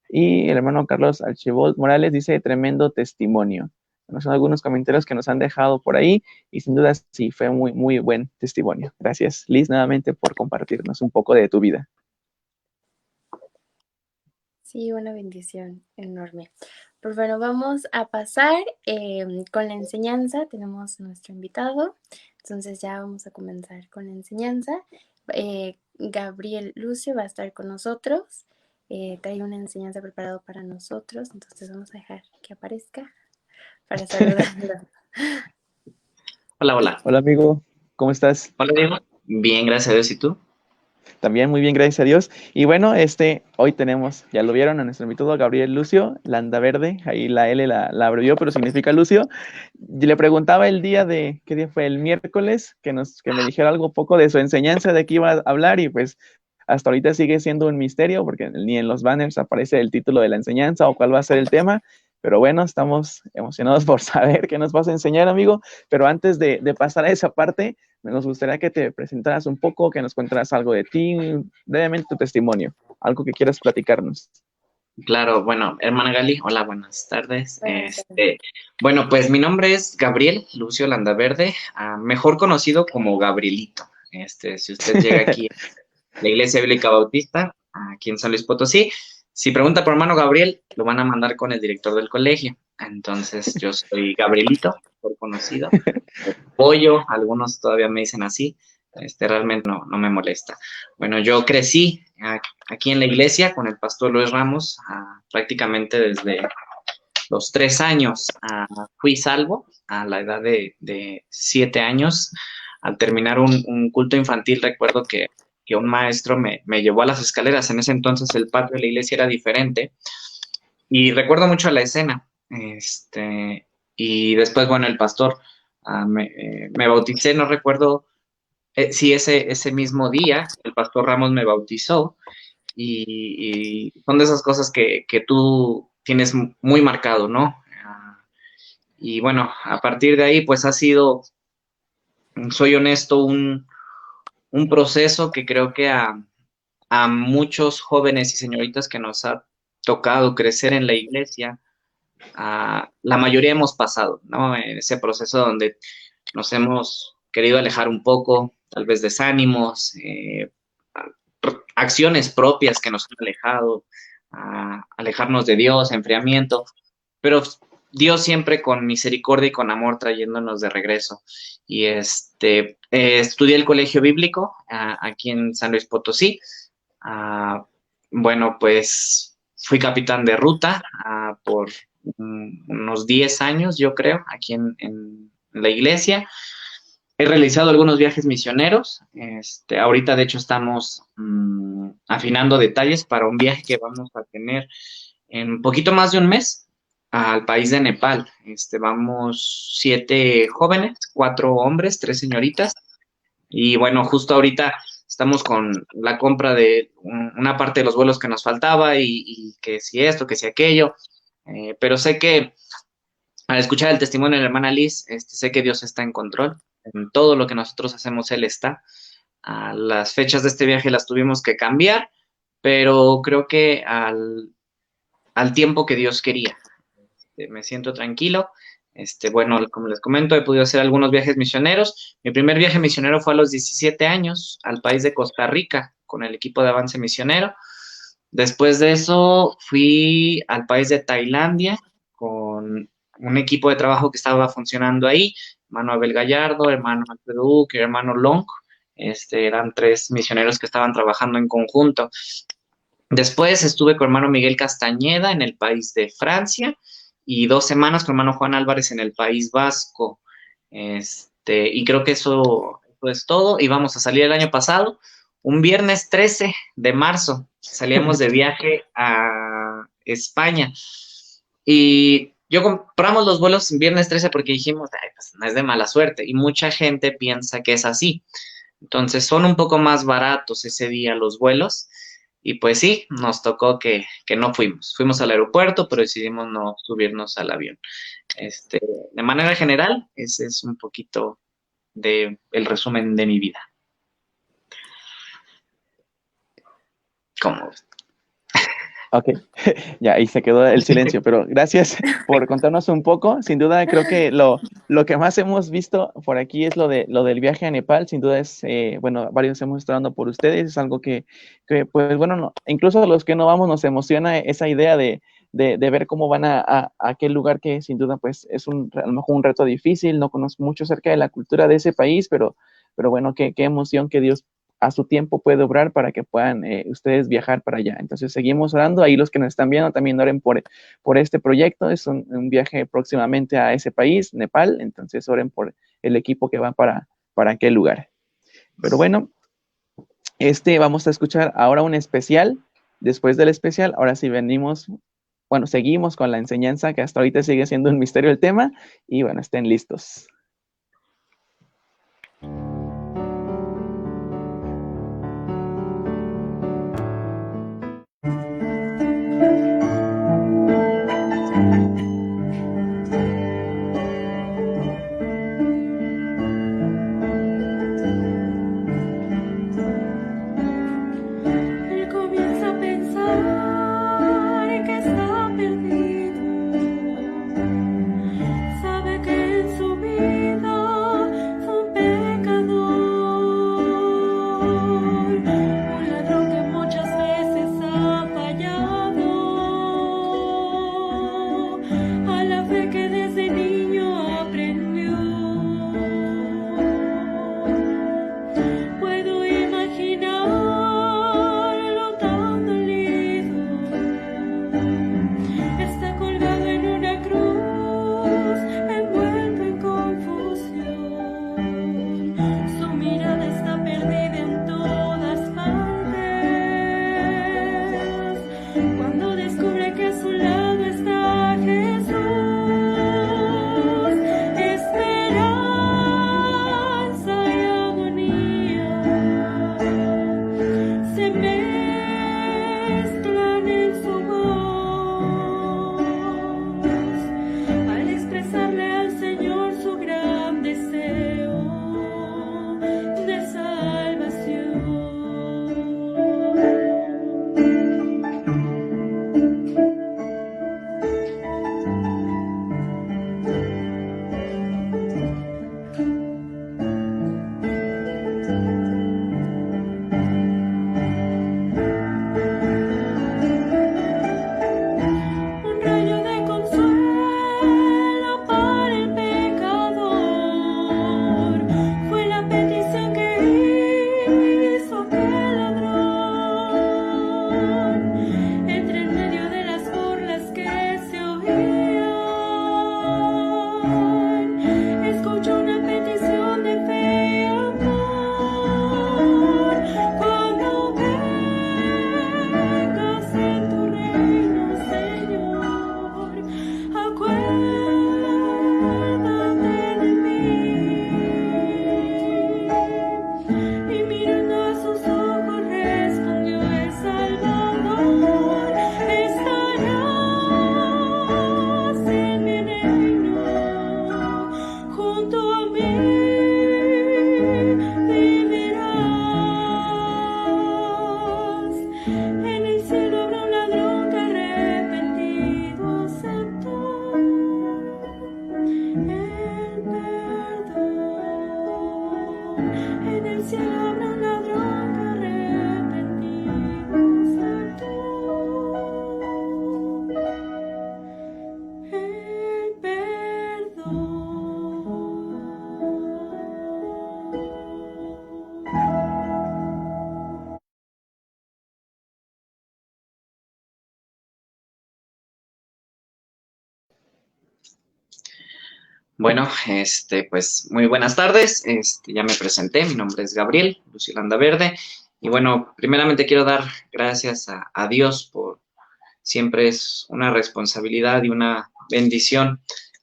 Speaker 2: y el hermano Carlos Archibald Morales dice, tremendo testimonio. Bueno, son algunos comentarios que nos han dejado por ahí, y sin duda sí, fue muy, muy buen testimonio. Gracias, Liz, nuevamente por compartirnos un poco de tu vida.
Speaker 1: Sí, una bendición enorme. Pues bueno, vamos a pasar con la enseñanza. Tenemos nuestro invitado, entonces ya vamos a comenzar con la enseñanza. Gabriel Lucio va a estar con nosotros. Trae una enseñanza preparada para nosotros, entonces vamos a dejar que aparezca para saludarlo.
Speaker 5: Hola, hola.
Speaker 2: Hola, amigo, ¿cómo estás?
Speaker 5: Hola, Diego. Bien, gracias a Dios. ¿Y tú?
Speaker 2: También muy bien, gracias a Dios. Y bueno, hoy tenemos, ya lo vieron, a nuestro invitado Gabriel Lucio, Landaverde, ahí la L la abrevió, pero significa Lucio. Y le preguntaba el día ¿qué día fue? El miércoles, que me dijera algo poco de su enseñanza, de qué iba a hablar, y pues hasta ahorita sigue siendo un misterio, porque ni en los banners aparece el título de la enseñanza o cuál va a ser el tema. Pero bueno, estamos emocionados por saber qué nos vas a enseñar, amigo. Pero antes de pasar a esa parte, nos gustaría que te presentaras un poco, que nos contaras algo de ti, brevemente tu testimonio, algo que quieras platicarnos.
Speaker 5: Claro, bueno, hermana Gali, hola, buenas tardes.
Speaker 1: Buenas tardes.
Speaker 5: Bueno, pues mi nombre es Gabriel Lucio Landaverde, mejor conocido como Gabrielito. Si usted llega aquí a la Iglesia Bíblica Bautista, aquí en San Luis Potosí, si pregunta por hermano Gabriel, lo van a mandar con el director del colegio. Entonces, yo soy Gabrielito, por conocido. Pollo, algunos todavía me dicen así. Realmente no me molesta. Bueno, yo crecí aquí en la iglesia con el pastor Luis Ramos, prácticamente desde los 3 años. Fui salvo a la edad de 7 años. Al terminar un culto infantil, recuerdo que un maestro me llevó a las escaleras. En ese entonces el patio de la iglesia era diferente. Y recuerdo mucho la escena. Y después, bueno, el pastor me bauticé, no recuerdo si ese mismo día el pastor Ramos me bautizó, y son de esas cosas que tú tienes muy marcado, ¿no? Y bueno, a partir de ahí, pues ha sido, soy honesto, un proceso que creo que a muchos jóvenes y señoritas que nos ha tocado crecer en la iglesia, la mayoría hemos pasado, ¿no? En ese proceso donde nos hemos querido alejar un poco, tal vez desánimos, acciones propias que nos han alejado, alejarnos de Dios, enfriamiento, pero Dios siempre con misericordia y con amor trayéndonos de regreso. Y estudié el colegio bíblico aquí en San Luis Potosí. Bueno, pues fui capitán de ruta por unos 10 años, yo creo, aquí en la iglesia. He realizado algunos viajes misioneros. Ahorita, de hecho, estamos afinando detalles para un viaje que vamos a tener en un poquito más de un mes al país de Nepal. Vamos 7 jóvenes, 4 hombres, 3 señoritas. Y bueno, justo ahorita estamos con la compra de una parte de los vuelos que nos faltaba y que si esto, que si aquello. Pero sé que al escuchar el testimonio de la hermana Liz, sé que Dios está en control. En todo lo que nosotros hacemos, Él está. Las fechas de este viaje las tuvimos que cambiar, pero creo que al tiempo que Dios quería. Me siento tranquilo. Bueno, como les comento, he podido hacer algunos viajes misioneros. Mi primer viaje misionero fue a los 17 años al país de Costa Rica con el equipo de avance misionero. Después de eso fui al país de Tailandia con un equipo de trabajo que estaba funcionando ahí, hermano Abel Gallardo, hermano Alfredo Uque, hermano Long. Eran 3 misioneros que estaban trabajando en conjunto. Después estuve con hermano Miguel Castañeda en el país de Francia y 2 semanas con hermano Juan Álvarez en el País Vasco. Y creo que eso es todo. Y vamos a salir el año pasado, un viernes 13 de marzo, salíamos de viaje a España. Y yo compramos los vuelos viernes 13 porque dijimos, pues no es de mala suerte. Y mucha gente piensa que es así. Entonces son un poco más baratos ese día los vuelos. Y pues sí, nos tocó que no fuimos. Fuimos al aeropuerto, pero decidimos no subirnos al avión. De manera general, ese es un poquito de el resumen de mi vida. ¿Cómo ves?
Speaker 2: Ok, ya ahí se quedó el silencio, pero gracias por contarnos un poco. Sin duda, creo que lo que más hemos visto por aquí es lo del viaje a Nepal. Sin duda es, bueno, varios hemos estado dando por ustedes. Es algo que pues bueno, incluso a los que no vamos nos emociona esa idea de ver cómo van a aquel lugar que sin duda pues es a lo mejor un reto difícil. No conozco mucho acerca de la cultura de ese país, pero bueno, qué emoción que Dios a su tiempo puede obrar para que puedan ustedes viajar para allá. Entonces seguimos orando, ahí los que nos están viendo también oren por este proyecto, es un viaje próximamente a ese país, Nepal, entonces oren por el equipo que va para aquel lugar. Pero bueno, vamos a escuchar ahora un especial, después del especial, ahora sí seguimos con la enseñanza, que hasta ahorita sigue siendo un misterio el tema, y bueno, estén listos.
Speaker 5: Bueno, pues muy buenas tardes. Ya me presenté, mi nombre es Gabriel Lucilanda Verde. Y bueno, primeramente quiero dar gracias a Dios por siempre es una responsabilidad y una bendición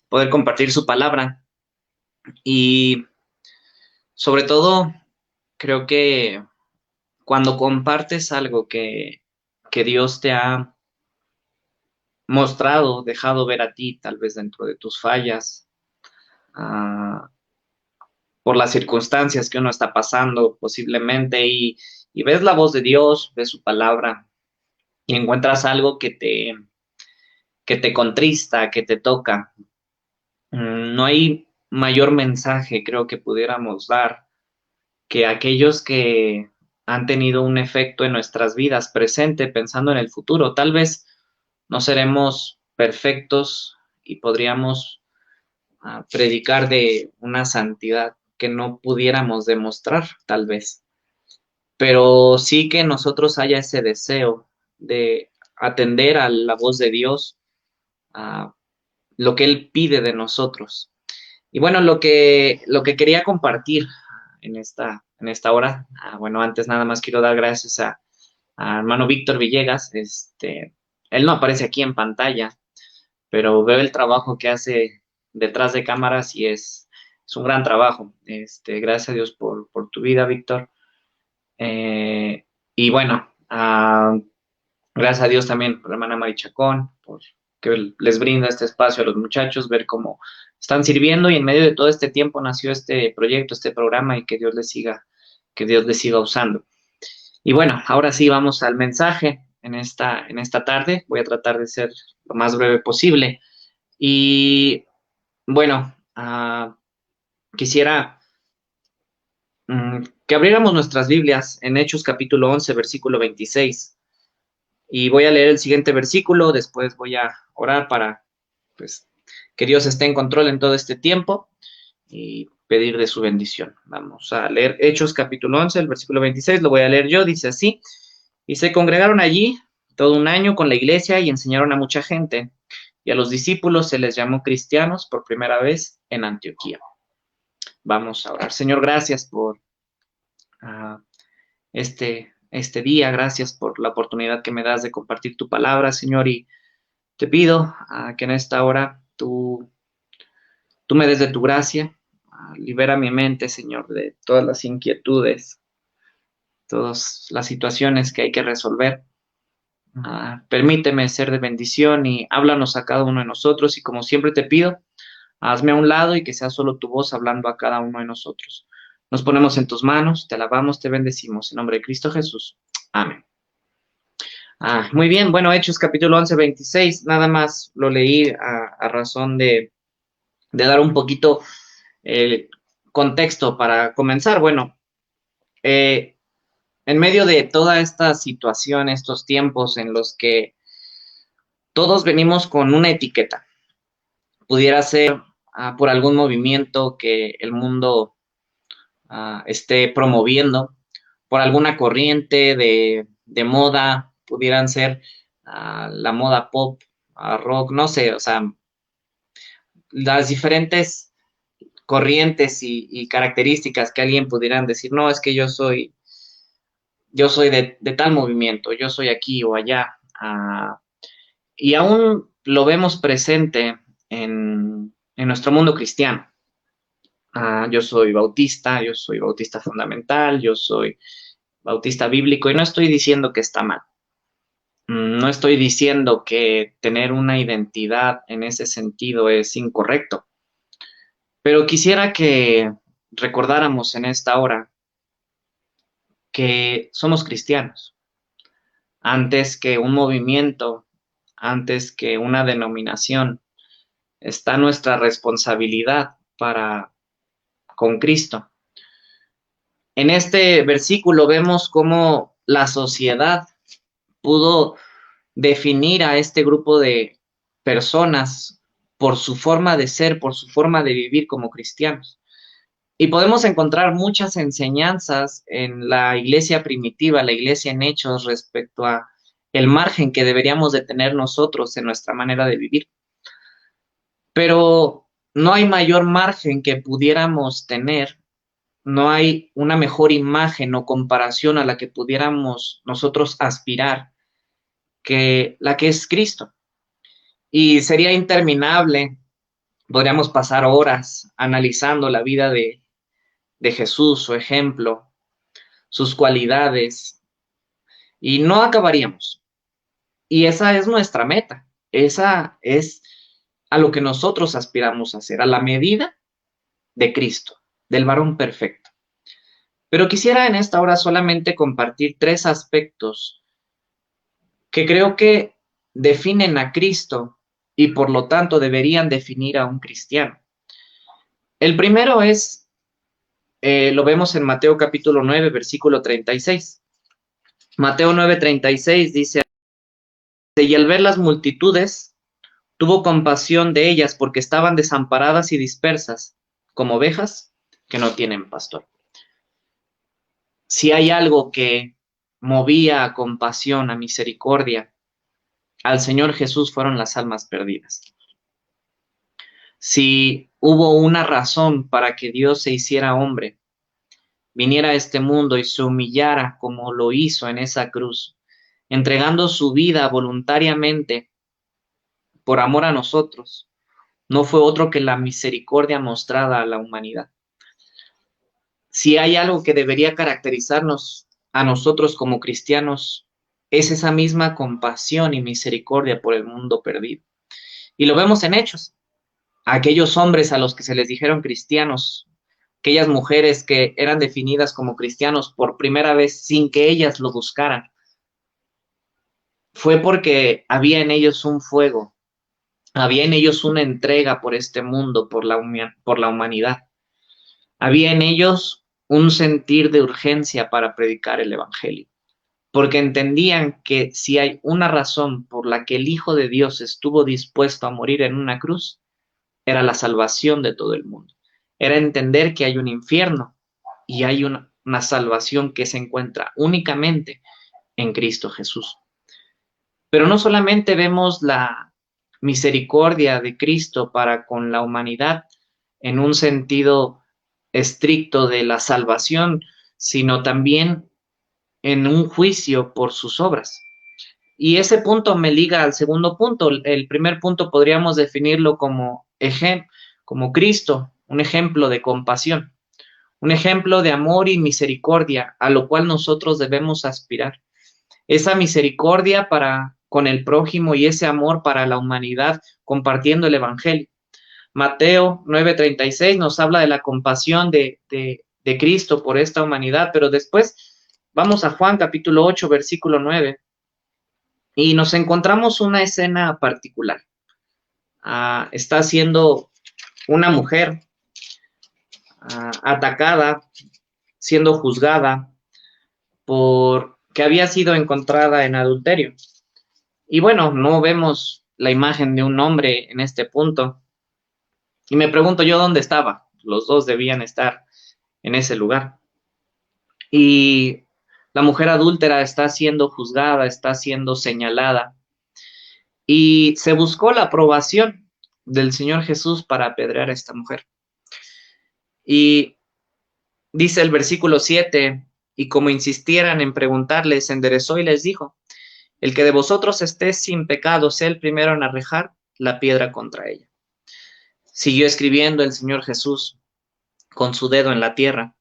Speaker 5: poder compartir su palabra. Y sobre todo, creo que cuando compartes algo que que Dios te ha mostrado, dejado ver a ti, tal vez dentro de tus fallas, ah, por las circunstancias que uno está pasando posiblemente, y ves la voz de Dios, ves su palabra, y encuentras algo que te contrista, que te toca. No hay mayor mensaje, creo, que pudiéramos dar que aquellos que han tenido un efecto en nuestras vidas presente, pensando en el futuro. Tal vez no seremos perfectos y podríamos predicar de una santidad que no pudiéramos demostrar, tal vez. Pero sí que nosotros haya ese deseo de atender a la voz de Dios, a lo que Él pide de nosotros. Y bueno, lo que quería compartir en esta hora, bueno, antes nada más quiero dar gracias a hermano Víctor Villegas. Él no aparece aquí en pantalla, pero veo el trabajo que hace detrás de cámaras y es un gran trabajo. Gracias a Dios por tu vida, Víctor. Y bueno, gracias a Dios también por la hermana Mari Chacón, por que les brinda este espacio a los muchachos, ver cómo están sirviendo, y en medio de todo este tiempo nació este proyecto, este programa, y que Dios les siga usando. Y bueno, ahora sí vamos al mensaje en esta tarde. Voy a tratar de ser lo más breve posible. Y bueno, quisiera que abriéramos nuestras Biblias en Hechos capítulo 11, versículo 26. Y voy a leer el siguiente versículo, después voy a orar para, pues, que Dios esté en control en todo este tiempo y pedir de su bendición. Vamos a leer Hechos capítulo 11, el versículo 26, lo voy a leer yo, dice así: y se congregaron allí todo un año con la iglesia y enseñaron a mucha gente, y a los discípulos se les llamó cristianos por primera vez en Antioquía. Vamos a orar. Señor, gracias por este día, gracias por la oportunidad que me das de compartir tu palabra, Señor, y te pido que en esta hora tú me des de tu gracia, libera mi mente, Señor, de todas las inquietudes, todas las situaciones que hay que resolver. Permíteme ser de bendición y háblanos a cada uno de nosotros, y como siempre te pido, hazme a un lado y que sea solo tu voz hablando a cada uno de nosotros. Nos ponemos en tus manos, te alabamos, te bendecimos, en nombre de Cristo Jesús. Amén. Muy bien, bueno, Hechos capítulo 11, 26, nada más lo leí a razón de dar un poquito el contexto para comenzar. Bueno, en medio de toda esta situación, estos tiempos en los que todos venimos con una etiqueta, pudiera ser por algún movimiento que el mundo esté promoviendo, por alguna corriente de moda, pudieran ser la moda pop, rock, no sé, o sea, las diferentes corrientes y características que alguien pudieran decir, no, es que yo soy de tal movimiento, yo soy aquí o allá, y aún lo vemos presente en nuestro mundo cristiano. Yo soy bautista fundamental, yo soy bautista bíblico, y no estoy diciendo que está mal. No estoy diciendo que tener una identidad en ese sentido es incorrecto, pero quisiera que recordáramos en esta hora que somos cristianos. Antes que un movimiento, antes que una denominación, está nuestra responsabilidad para con Cristo. En este versículo vemos cómo la sociedad pudo definir a este grupo de personas por su forma de ser, por su forma de vivir como cristianos. Y podemos encontrar muchas enseñanzas en la iglesia primitiva, la iglesia en Hechos, respecto a el margen que deberíamos de tener nosotros en nuestra manera de vivir. Pero no hay mayor margen que pudiéramos tener, no hay una mejor imagen o comparación a la que pudiéramos nosotros aspirar que la que es Cristo. Y sería interminable, podríamos pasar horas analizando la vida de Jesús, su ejemplo, sus cualidades, y no acabaríamos. Y esa es nuestra meta. Esa es a lo que nosotros aspiramos a hacer, a la medida de Cristo, del varón perfecto. Pero quisiera en esta hora solamente compartir 3 aspectos que creo que definen a Cristo y por lo tanto deberían definir a un cristiano. El primero es, lo vemos en Mateo capítulo 9, versículo 36. Mateo 9, 36 dice, y al ver las multitudes, tuvo compasión de ellas porque estaban desamparadas y dispersas, como ovejas que no tienen pastor. Si hay algo que movía a compasión, a misericordia, al Señor Jesús fueron las almas perdidas. Si hubo una razón para que Dios se hiciera hombre, viniera a este mundo y se humillara como lo hizo en esa cruz, entregando su vida voluntariamente por amor a nosotros, no fue otro que la misericordia mostrada a la humanidad. Si hay algo que debería caracterizarnos a nosotros como cristianos, es esa misma compasión y misericordia por el mundo perdido. Y lo vemos en Hechos. Aquellos hombres a los que se les dijeron cristianos, aquellas mujeres que eran definidas como cristianos por primera vez sin que ellas lo buscaran, fue porque había en ellos un fuego, había en ellos una entrega por este mundo, por la humanidad. Había en ellos un sentir de urgencia para predicar el evangelio, porque entendían que si hay una razón por la que el Hijo de Dios estuvo dispuesto a morir en una cruz, era la salvación de todo el mundo. Era entender que hay un infierno y hay una salvación que se encuentra únicamente en Cristo Jesús. Pero no solamente vemos la misericordia de Cristo para con la humanidad en un sentido estricto de la salvación, sino también en un juicio por sus obras. Y ese punto me liga al segundo punto. El primer punto podríamos definirlo como como Cristo, un ejemplo de compasión, un ejemplo de amor y misericordia a lo cual nosotros debemos aspirar. Esa misericordia para con el prójimo y ese amor para la humanidad compartiendo el evangelio. Mateo 9:36 nos habla de la compasión de Cristo por esta humanidad, pero después vamos a Juan capítulo 8, versículo 9, y nos encontramos una escena particular. Está siendo una mujer atacada, siendo juzgada por que había sido encontrada en adulterio. Y bueno, no vemos la imagen de un hombre en este punto. Y me pregunto yo dónde estaba. Los dos debían estar en ese lugar. Y la mujer adúltera está siendo juzgada, está siendo señalada. Y se buscó la aprobación del Señor Jesús para apedrear a esta mujer. Y dice el versículo 7, y como insistieran en preguntarle, se enderezó y les dijo, el que de vosotros esté sin pecado, sea el primero en arrojar la piedra contra ella. Siguió escribiendo el Señor Jesús con su dedo en la tierra,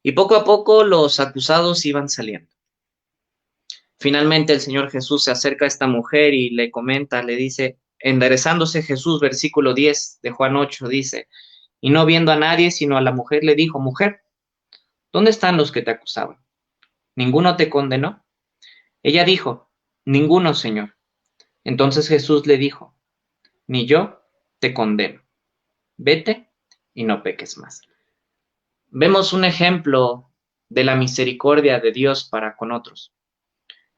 Speaker 5: y poco a poco los acusados iban saliendo. Finalmente el Señor Jesús se acerca a esta mujer y le comenta, le dice, enderezándose Jesús, versículo 10 de Juan 8, dice, y no viendo a nadie sino a la mujer, le dijo, mujer, ¿dónde están los que te acusaban? ¿Ninguno te condenó? Ella dijo, ninguno, Señor. Entonces Jesús le dijo, ni yo te condeno. Vete y no peques más. Vemos un ejemplo de la misericordia de Dios para con otros.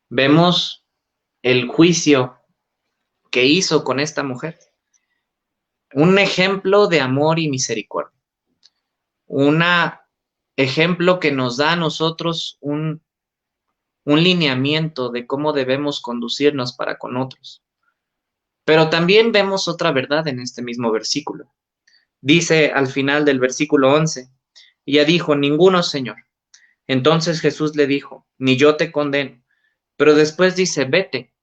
Speaker 5: Vemos el juicio que hizo con esta mujer. Un ejemplo de amor y misericordia. Un ejemplo que nos da a nosotros un lineamiento de cómo debemos conducirnos para con otros. Pero también vemos otra verdad en este mismo versículo. Dice al final del versículo 11, y ella dijo, ninguno, Señor. Entonces Jesús le dijo, ni yo te condeno. Pero después dice, vete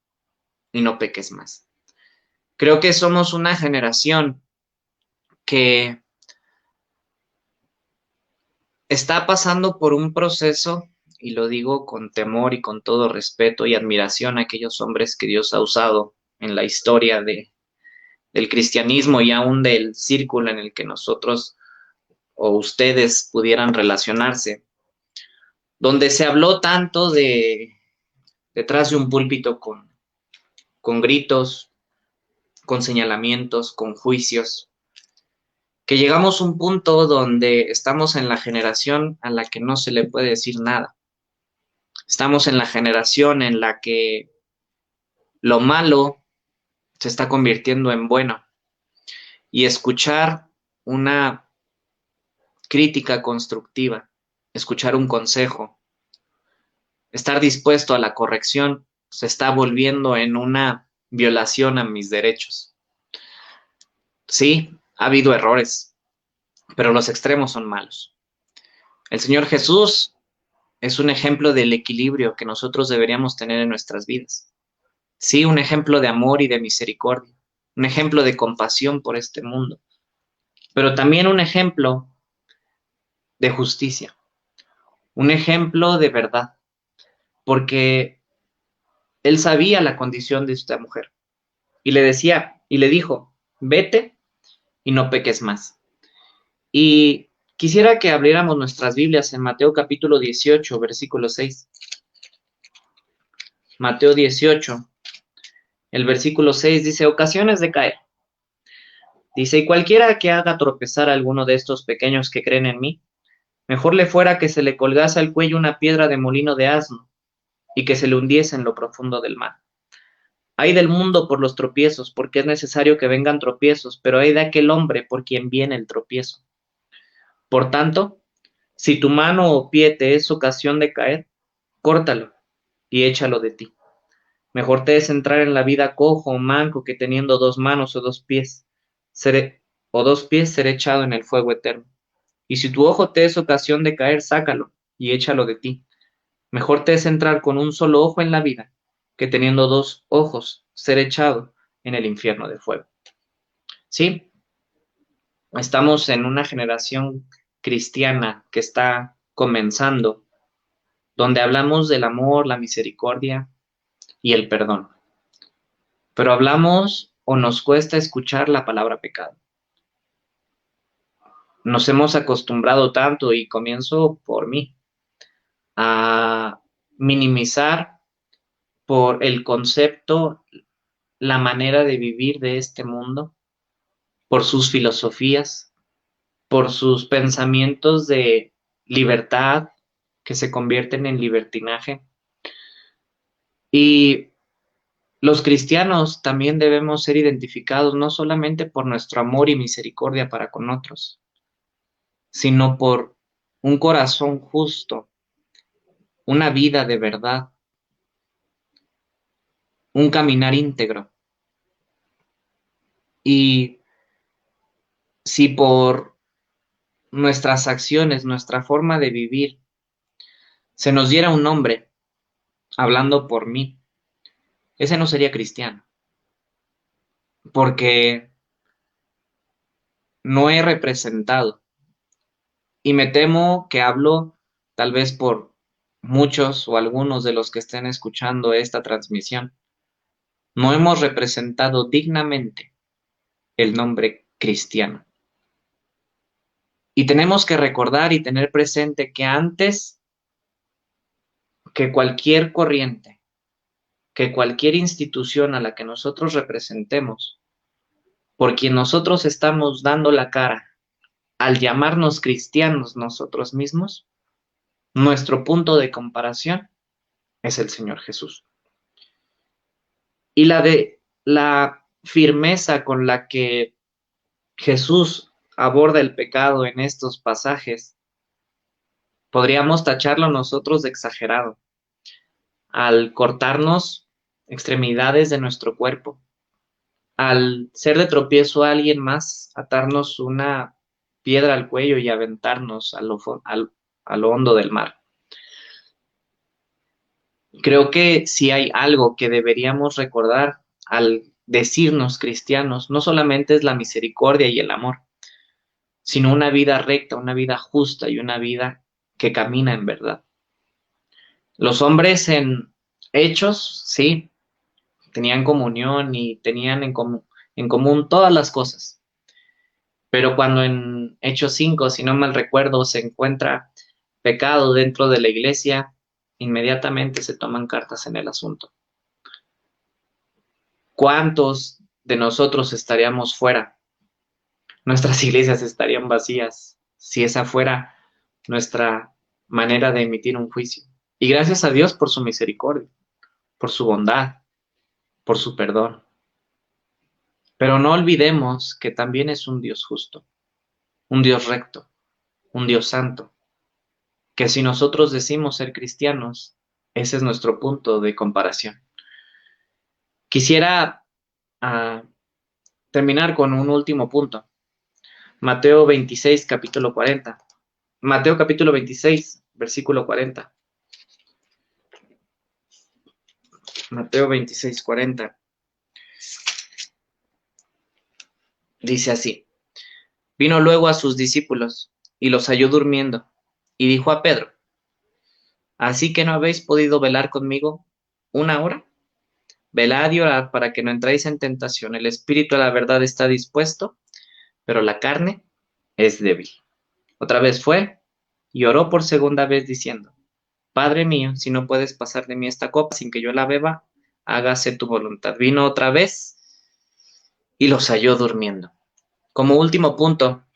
Speaker 5: y no peques más. Creo que somos una generación que está pasando por un proceso y lo digo con temor y con todo respeto y admiración a aquellos hombres que Dios ha usado en la historia del cristianismo y aún del círculo en el que nosotros o ustedes pudieran relacionarse, donde se habló tanto de detrás de un púlpito con gritos, con señalamientos, con juicios, que llegamos a un punto donde estamos en la generación a la que no se le puede decir nada. Estamos en la generación en la que lo malo se está convirtiendo en bueno y escuchar una crítica constructiva, escuchar un consejo, estar dispuesto a la corrección se está volviendo en una violación a mis derechos. Sí, ha habido errores, pero los extremos son malos. El Señor Jesús es un ejemplo del equilibrio que nosotros deberíamos tener en nuestras vidas. Sí, un ejemplo de amor y de misericordia, un ejemplo de compasión por este mundo, pero también un ejemplo de justicia, un ejemplo de verdad, porque Él sabía la condición de esta mujer y le decía, y le dijo, vete y no peques más. Y quisiera que abriéramos nuestras Biblias en Mateo capítulo 18, versículo 6. Mateo 18, el versículo 6 dice, ocasiones de caer. Dice, y cualquiera que haga tropezar a alguno de estos pequeños que creen en mí, mejor le fuera que se le colgase al cuello una piedra de molino de asno y que se le hundiese en lo profundo del mar. Hay del mundo por los tropiezos, porque es necesario que vengan tropiezos, pero hay de aquel hombre por quien viene el tropiezo. Por tanto, si tu mano o pie te es ocasión de caer, córtalo y échalo de ti. Mejor te es entrar en la vida cojo o manco que teniendo 2 manos o 2 pies, ser echado en el fuego eterno. Y si tu ojo te es ocasión de caer, sácalo y échalo de ti. Mejor te es entrar con un solo ojo en la vida, que teniendo 2 ojos, ser echado en el infierno de fuego. Sí, estamos en una generación cristiana que está comenzando, donde hablamos del amor, la misericordia y el perdón. Pero hablamos o nos cuesta escuchar la palabra pecado. Nos hemos acostumbrado tanto, y comienzo por mí, a minimizar por el concepto, la manera de vivir de este mundo, por sus filosofías, por sus pensamientos de libertad que se convierten en libertinaje. Y los cristianos también debemos ser identificados no solamente por nuestro amor y misericordia para con otros, sino por un corazón justo, una vida de verdad, un caminar íntegro. Y si por nuestras acciones, nuestra forma de vivir, se nos diera un nombre, hablando por mí, ese no sería cristiano, porque no he representado, y me temo que hablo tal vez por muchos o algunos de los que estén escuchando esta transmisión, no hemos representado dignamente el nombre cristiano. Y tenemos que recordar y tener presente que antes que cualquier corriente, que cualquier institución a la que nosotros representemos, por quien nosotros estamos dando la cara al llamarnos cristianos nosotros mismos, nuestro punto de comparación es el Señor Jesús. Y la firmeza con la que Jesús aborda el pecado en estos pasajes, podríamos tacharlo nosotros de exagerado, al cortarnos extremidades de nuestro cuerpo, al ser de tropiezo a alguien más, atarnos una piedra al cuello y aventarnos a lo hondo del mar. Creo que si hay algo que deberíamos recordar al decirnos cristianos, no solamente es la misericordia y el amor, sino una vida recta, una vida justa y una vida que camina en verdad. Los hombres en Hechos, sí, tenían comunión y tenían en común todas las cosas. Pero cuando en Hechos 5, si no mal recuerdo, se encuentra pecado dentro de la iglesia, inmediatamente se toman cartas en el asunto. ¿Cuántos de nosotros estaríamos fuera? Nuestras iglesias estarían vacías si esa fuera nuestra manera de emitir un juicio. Y gracias a Dios por su misericordia, por su bondad, por su perdón. Pero no olvidemos que también es un Dios justo, un Dios recto, un Dios santo, que si nosotros decimos ser cristianos, ese es nuestro punto de comparación. Quisiera terminar con un último punto. Mateo 26, capítulo 40. Mateo capítulo 26, versículo 40. Mateo 26, 40. Dice así: vino luego a sus discípulos y los halló durmiendo, y dijo a Pedro: ¿así que no habéis podido velar conmigo una hora? Velad y orad para que no entréis en tentación. El espíritu a la verdad está dispuesto, pero la carne es débil. Otra vez fue y oró por segunda vez diciendo: Padre mío, si no puedes pasar de mí esta copa sin que yo la beba, hágase tu voluntad. Vino otra vez y los halló durmiendo. Como último punto,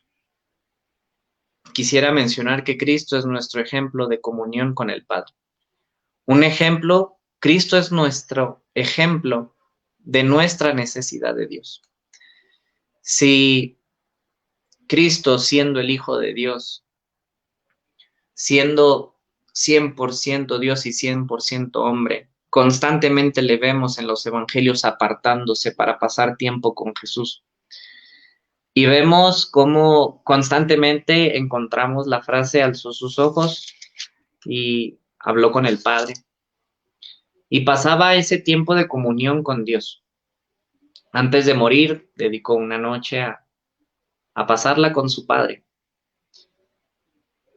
Speaker 5: quisiera mencionar que Cristo es nuestro ejemplo de comunión con el Padre. Un ejemplo, Cristo es nuestro ejemplo de nuestra necesidad de Dios. Si Cristo, siendo el Hijo de Dios, siendo 100% Dios y 100% hombre, constantemente le vemos en los evangelios apartándose para pasar tiempo con Jesús. Y vemos cómo constantemente encontramos la frase: alzó sus ojos y habló con el Padre. Y pasaba ese tiempo de comunión con Dios. Antes de morir, dedicó una noche a pasarla con su Padre.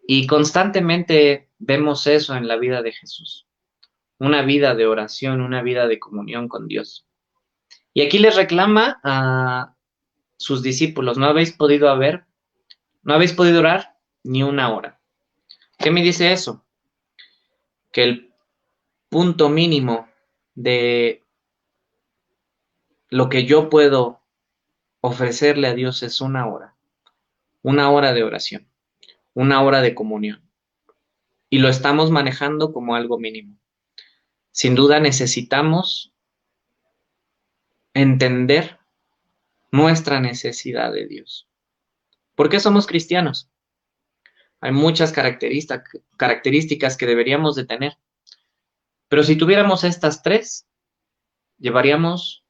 Speaker 5: Y constantemente vemos eso en la vida de Jesús. Una vida de oración, una vida de comunión con Dios. Y aquí les reclama a sus discípulos: no habéis podido orar ni una hora. ¿Qué me dice eso? Que el punto mínimo de lo que yo puedo ofrecerle a Dios es una hora de oración, una hora de comunión. Y lo estamos manejando como algo mínimo. Sin duda necesitamos entender nuestra necesidad de Dios. ¿Por qué somos cristianos? Hay muchas características que deberíamos de tener. Pero si tuviéramos estas tres, llevaríamos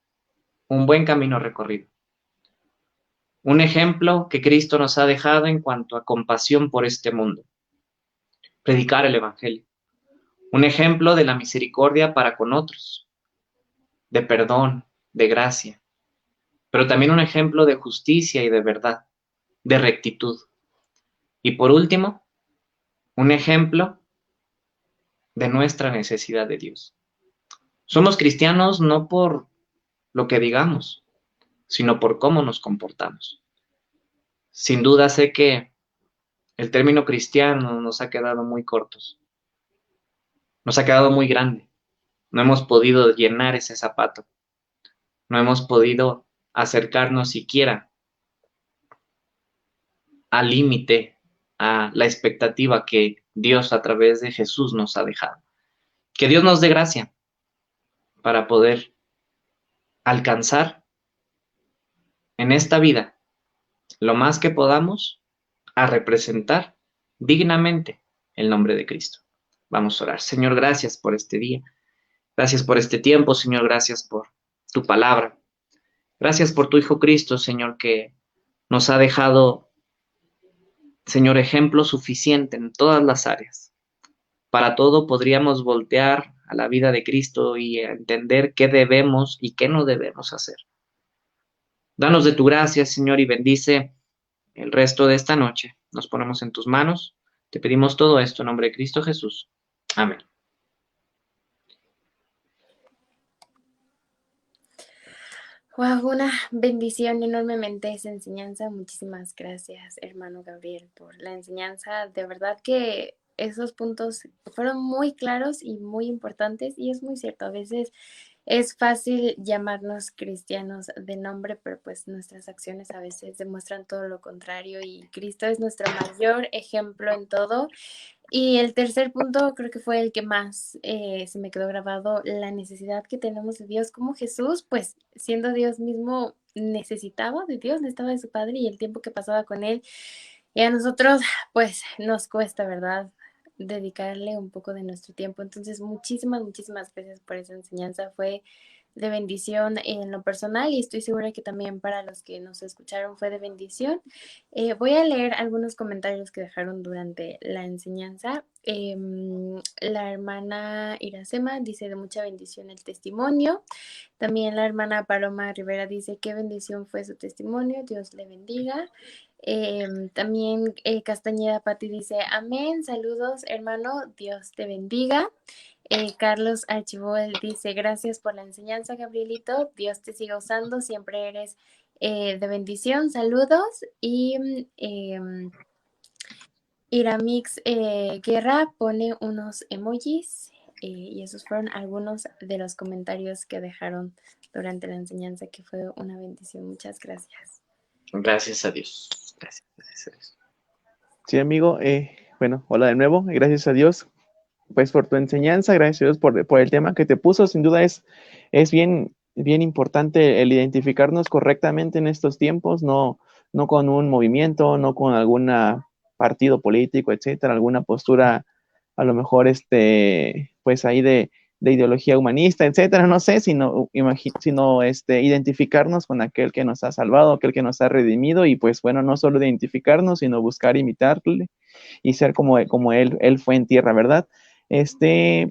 Speaker 5: un buen camino recorrido. Un ejemplo que Cristo nos ha dejado en cuanto a compasión por este mundo. Predicar el Evangelio. Un ejemplo de la misericordia para con otros. De perdón, de gracia. Pero también un ejemplo de justicia y de verdad. De rectitud. Y por último, un ejemplo de nuestra necesidad de Dios. Somos cristianos no por lo que digamos, sino por cómo nos comportamos. Sin duda sé que el término cristiano nos ha quedado muy cortos, nos ha quedado muy grande. No hemos podido llenar ese zapato, no hemos podido acercarnos siquiera al límite, a la expectativa que Dios a través de Jesús nos ha dejado. Que Dios nos dé gracia para poder alcanzar en esta vida lo más que podamos a representar dignamente el nombre de Cristo. Vamos a orar. Señor, gracias por este día. Gracias por este tiempo, Señor. Gracias por tu palabra. Gracias por tu Hijo Cristo, Señor, que nos ha dejado, Señor, ejemplo suficiente en todas las áreas. Para todo podríamos voltear a la vida de Cristo y entender qué debemos y qué no debemos hacer. Danos de tu gracia, Señor, y bendice el resto de esta noche. Nos ponemos en tus manos. Te pedimos todo esto en nombre de Cristo Jesús. Amén.
Speaker 1: Wow, una bendición enormemente esa enseñanza. Muchísimas gracias, hermano Gabriel, por la enseñanza. De verdad que esos puntos fueron muy claros y muy importantes y es muy cierto. A veces es fácil llamarnos cristianos de nombre, pero pues nuestras acciones a veces demuestran todo lo contrario y Cristo es nuestro mayor ejemplo en todo. Y el tercer punto creo que fue el que más se me quedó grabado, la necesidad que tenemos de Dios, como Jesús, pues siendo Dios mismo, necesitaba de Dios, necesitaba de su Padre y el tiempo que pasaba con Él. Y a nosotros, pues nos cuesta, ¿verdad? Dedicarle un poco de nuestro tiempo. Entonces, muchísimas, muchísimas gracias por esa enseñanza. Fue de bendición en lo personal y estoy segura que también para los que nos escucharon fue de bendición. Voy a leer algunos comentarios que dejaron durante la enseñanza. La hermana Iracema dice de mucha bendición el testimonio. También la hermana Paloma Rivera dice qué bendición fue su testimonio, Dios le bendiga. También Castañeda Pati dice amén, saludos hermano, Dios te bendiga. Carlos Archibol dice gracias por la enseñanza Gabrielito, Dios te siga usando, siempre eres de bendición, saludos. Y Iramix Guerra pone unos emojis y esos fueron algunos de los comentarios que dejaron durante la enseñanza, que fue una bendición. Muchas gracias.
Speaker 5: Gracias a Dios. Gracias a Dios.
Speaker 2: Sí, amigo. Bueno, hola de nuevo. Gracias a Dios, pues, por tu enseñanza. Gracias a Dios por el tema que te puso. Sin duda es bien, bien importante el identificarnos correctamente en estos tiempos, no con un movimiento, no con algún partido político, etcétera, alguna postura a lo mejor pues ahí de ideología humanista, etcétera, no sé, sino identificarnos con aquel que nos ha salvado, aquel que nos ha redimido, y pues bueno, no solo identificarnos, sino buscar imitarle y ser como él fue en tierra, ¿verdad?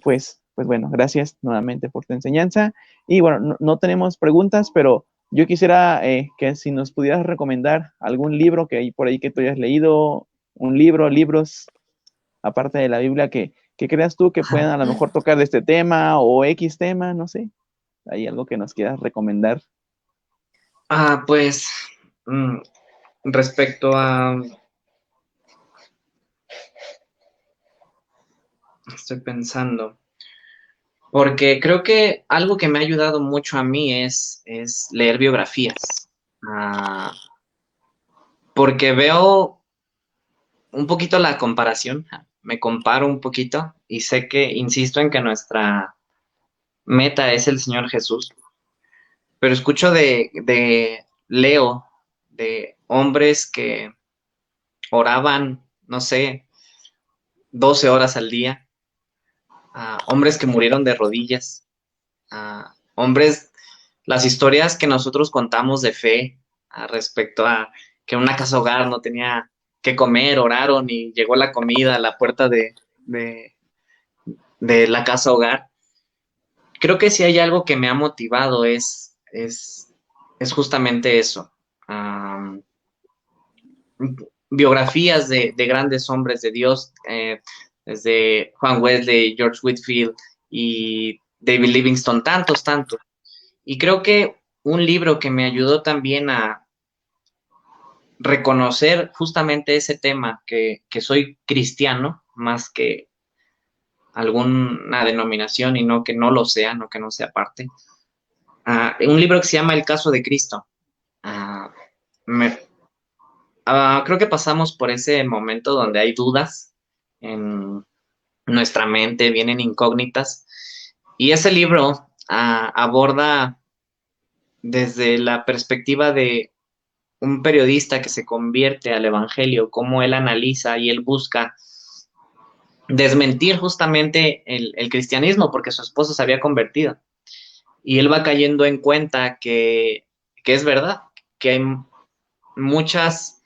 Speaker 2: Pues bueno, gracias nuevamente por tu enseñanza. Y bueno, no tenemos preguntas, pero yo quisiera que si nos pudieras recomendar algún libro que hay por ahí que tú hayas leído, libros, aparte de la Biblia, que creas tú que puedan a lo mejor tocar de este tema o X tema, no sé. ¿Hay algo que nos quieras recomendar?
Speaker 5: Pues respecto a... Estoy pensando. Porque creo que algo que me ha ayudado mucho a mí es leer biografías. Porque veo un poquito la comparación, me comparo un poquito y sé que, insisto en que nuestra meta es el Señor Jesús, pero escucho leo de hombres que oraban, no sé, 12 horas al día, hombres que murieron de rodillas, hombres, las historias que nosotros contamos de fe respecto a que una casa hogar no tenía que comer, oraron y llegó la comida a la puerta de la casa hogar. Creo que si hay algo que me ha motivado es justamente eso. Biografías de grandes hombres de Dios, desde Juan Wesley, George Whitefield y David Livingstone, tantos, tantos. Y creo que un libro que me ayudó también a reconocer justamente ese tema, que soy cristiano más que alguna denominación y no que no lo sea, no que no sea parte. Un libro que se llama El caso de Cristo. Creo que pasamos por ese momento donde hay dudas en nuestra mente, vienen incógnitas, y ese libro aborda desde la perspectiva de un periodista que se convierte al evangelio, cómo él analiza y él busca desmentir justamente el cristianismo porque su esposo se había convertido. Y él va cayendo en cuenta que es verdad, que hay muchas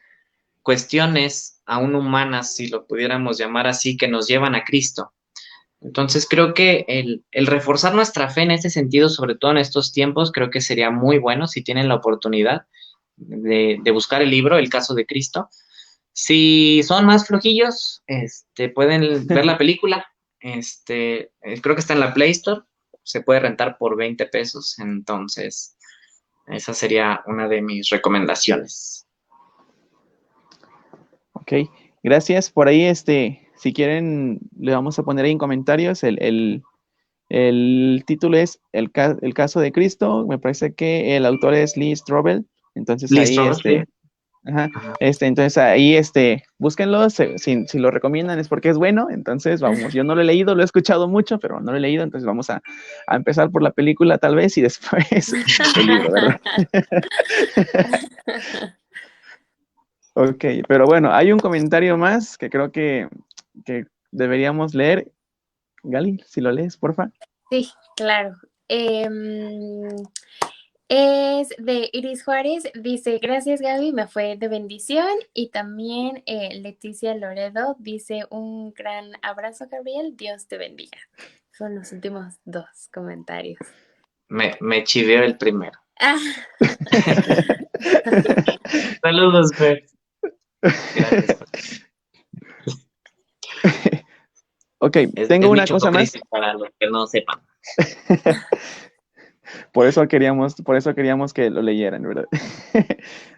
Speaker 5: cuestiones aún humanas, si lo pudiéramos llamar así, que nos llevan a Cristo. Entonces creo que el reforzar nuestra fe en ese sentido, sobre todo en estos tiempos, creo que sería muy bueno si tienen la oportunidad de buscar el libro, El caso de Cristo. Si son más flojillos, pueden ver la película. Creo que está en la Play Store, se puede rentar por 20 pesos, entonces Esa sería una de mis recomendaciones.
Speaker 2: Ok, gracias. Por ahí, si quieren, le vamos a poner ahí en comentarios. El título es el caso de Cristo. Me parece que el autor es Lee Strobel. Entonces ahí,
Speaker 5: Listo, sí.
Speaker 2: ajá,
Speaker 5: Ajá.
Speaker 2: entonces ahí, búsquenlo. Si lo recomiendan es porque es bueno. Entonces vamos, yo no lo he leído, lo he escuchado mucho, pero no lo he leído. Entonces vamos a empezar por la película tal vez y después el libro, ¿verdad? Ok, pero bueno, hay un comentario más que creo que deberíamos leer. Gali, si lo lees, porfa.
Speaker 1: Sí, claro. Es de Iris Juárez, dice, gracias Gaby, me fue de bendición. Y también Leticia Loredo dice, un gran abrazo Gabriel, Dios te bendiga. Son los últimos dos comentarios.
Speaker 5: Me chivió el primero.
Speaker 1: Ah.
Speaker 5: Saludos, Fer. Gracias.
Speaker 2: Ok,
Speaker 5: Es
Speaker 2: tengo
Speaker 5: mi
Speaker 2: una cosa más.
Speaker 5: Chococrisis para los que no sepan.
Speaker 2: Por eso queríamos que lo leyeran, ¿verdad?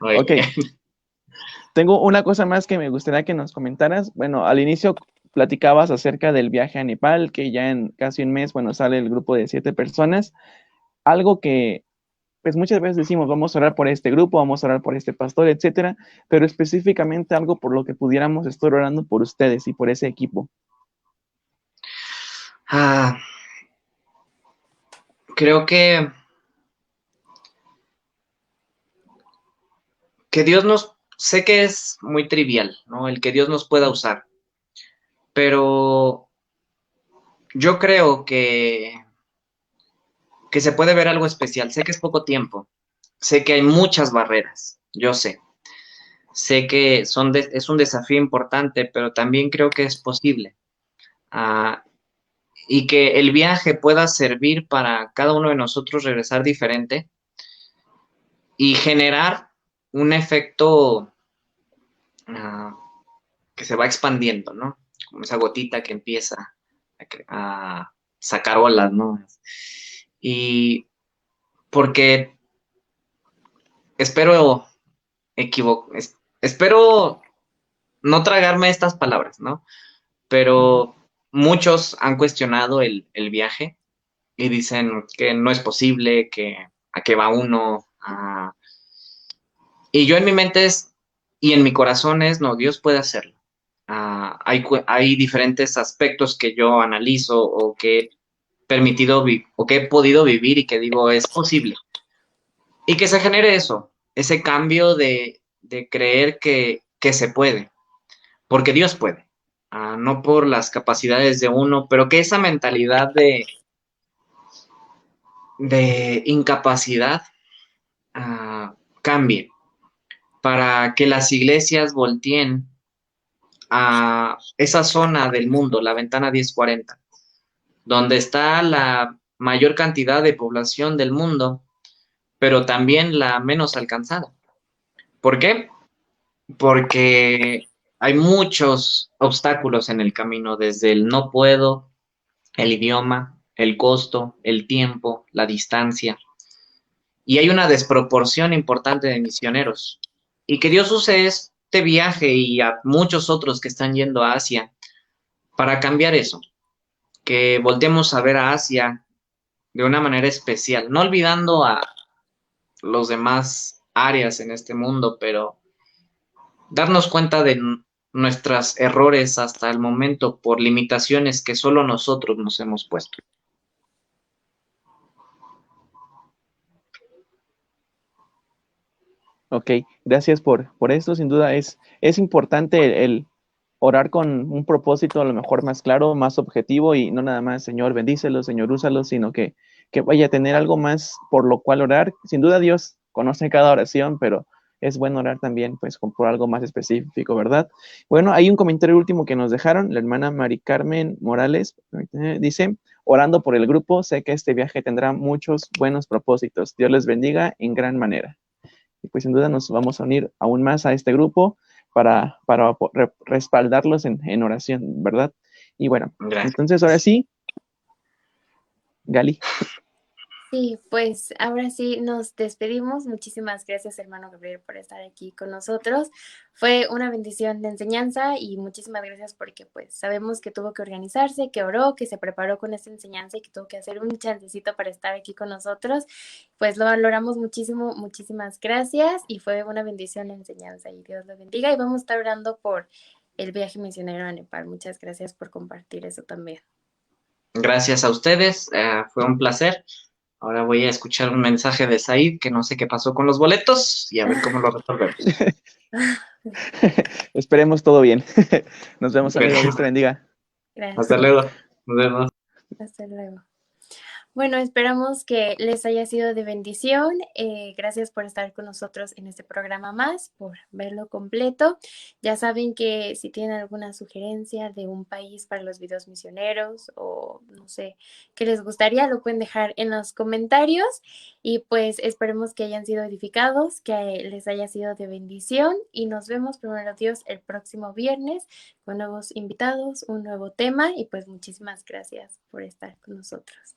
Speaker 5: Muy
Speaker 2: Ok,
Speaker 5: bien.
Speaker 2: tengo una cosa más que me gustaría que nos comentaras. Bueno, al inicio platicabas acerca del viaje a Nepal, que ya en casi un mes, bueno, sale el grupo de 7 personas. Algo que, pues muchas veces decimos, vamos a orar por este grupo, vamos a orar por este pastor, etcétera, pero específicamente algo por lo que pudiéramos estar orando por ustedes y por ese equipo.
Speaker 5: Creo que Dios sé que es muy trivial, ¿no? El que Dios nos pueda usar, pero yo creo que se puede ver algo especial. Sé que es poco tiempo, sé que hay muchas barreras, yo sé que es un desafío importante, pero también creo que es posible. Ah, y que el viaje pueda servir para cada uno de nosotros regresar diferente y generar un efecto ah, que se va expandiendo, ¿no? Como esa gotita que empieza a sacar olas, ¿no? Y porque espero espero no tragarme estas palabras, ¿no? Pero muchos han cuestionado el viaje y dicen que no es posible, que a qué va uno. Y yo en mi mente y en mi corazón no, Dios puede hacerlo. Hay diferentes aspectos que yo analizo o que he o que he podido vivir y que digo es posible. Y que se genere eso, ese cambio de creer que se puede, porque Dios puede. No por las capacidades de uno, pero que esa mentalidad de incapacidad cambie para que las iglesias volteen a esa zona del mundo, la ventana 1040, donde está la mayor cantidad de población del mundo, pero también la menos alcanzada. ¿Por qué? Porque hay muchos obstáculos en el camino, desde el no puedo, el idioma, el costo, el tiempo, la distancia. Y hay una desproporción importante de misioneros. Y que Dios use este viaje y a muchos otros que están yendo a Asia para cambiar eso, que volteemos a ver a Asia de una manera especial, no olvidando a los demás áreas en este mundo, pero darnos cuenta de nuestros errores hasta el momento por limitaciones que solo nosotros nos hemos puesto.
Speaker 2: Ok, gracias por esto. Sin duda es importante el orar con un propósito a lo mejor más claro, más objetivo y no nada más, Señor, bendícelo, Señor, úsalo, sino que vaya a tener algo más por lo cual orar. Sin duda Dios conoce cada oración, pero es bueno orar también pues por algo más específico, ¿verdad? Bueno, hay un comentario último que nos dejaron, la hermana Mari Carmen Morales, dice, orando por el grupo, sé que este viaje tendrá muchos buenos propósitos. Dios les bendiga en gran manera. Y pues sin duda nos vamos a unir aún más a este grupo para respaldarlos en oración, ¿verdad? Y bueno,
Speaker 5: Gracias.
Speaker 2: entonces ahora sí, Gali.
Speaker 1: Sí, pues ahora sí nos despedimos. Muchísimas gracias, hermano Gabriel, por estar aquí con nosotros. Fue una bendición de enseñanza y muchísimas gracias porque pues sabemos que tuvo que organizarse, que oró, que se preparó con esta enseñanza y que tuvo que hacer un chancecito para estar aquí con nosotros. Pues lo valoramos muchísimo, muchísimas gracias y fue una bendición la enseñanza y Dios lo bendiga y vamos a estar orando por el viaje misionero a Nepal. Muchas gracias por compartir eso también.
Speaker 5: Gracias a ustedes, fue un placer. Ahora voy a escuchar un mensaje de Said, que no sé qué pasó con los boletos, y a ver cómo lo resolvemos.
Speaker 2: Esperemos todo bien. Nos vemos, amigo. Dios te
Speaker 5: Perfecto.
Speaker 2: bendiga.
Speaker 5: Hasta
Speaker 1: Gracias.
Speaker 5: luego. Nos vemos.
Speaker 1: Hasta luego. Bueno, esperamos que les haya sido de bendición. Gracias por estar con nosotros en este programa más, por verlo completo. Ya saben que si tienen alguna sugerencia de un país para los videos misioneros o no sé qué les gustaría, lo pueden dejar en los comentarios y pues esperemos que hayan sido edificados, que les haya sido de bendición y nos vemos primero Dios el próximo viernes con nuevos invitados, un nuevo tema y pues muchísimas gracias por estar con nosotros.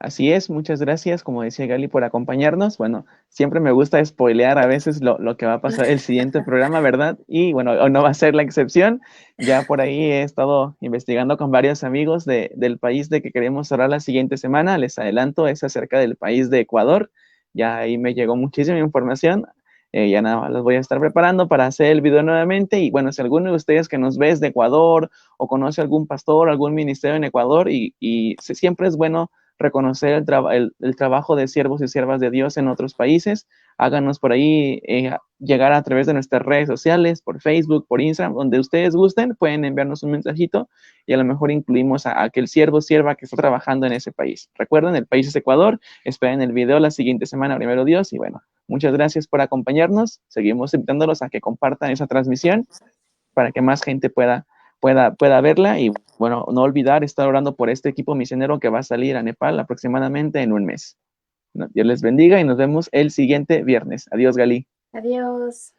Speaker 2: Así es, muchas gracias, como decía Gali, por acompañarnos. Bueno, siempre me gusta spoilear a veces lo que va a pasar el siguiente programa, ¿verdad? Y bueno, hoy no va a ser la excepción. Ya por ahí he estado investigando con varios amigos del país de que queremos hablar la siguiente semana. Les adelanto, es acerca del país de Ecuador. Ya ahí me llegó muchísima información. Ya nada más los voy a estar preparando para hacer el video nuevamente. Y bueno, si alguno de ustedes que nos ves de Ecuador o conoce algún pastor, algún ministerio en Ecuador, siempre es bueno reconocer el trabajo de siervos y siervas de Dios en otros países. Háganos por ahí llegar a través de nuestras redes sociales, por Facebook, por Instagram, donde ustedes gusten, pueden enviarnos un mensajito y a lo mejor incluimos a aquel siervo o sierva que está trabajando en ese país. Recuerden, el país es Ecuador. Esperen el video la siguiente semana, primero Dios. Y bueno, muchas gracias por acompañarnos. Seguimos invitándolos a que compartan esa transmisión para que más gente pueda verla y bueno, no olvidar estar orando por este equipo misionero que va a salir a Nepal aproximadamente en un mes. Dios les bendiga y nos vemos el siguiente viernes. Adiós, Gali.
Speaker 1: Adiós.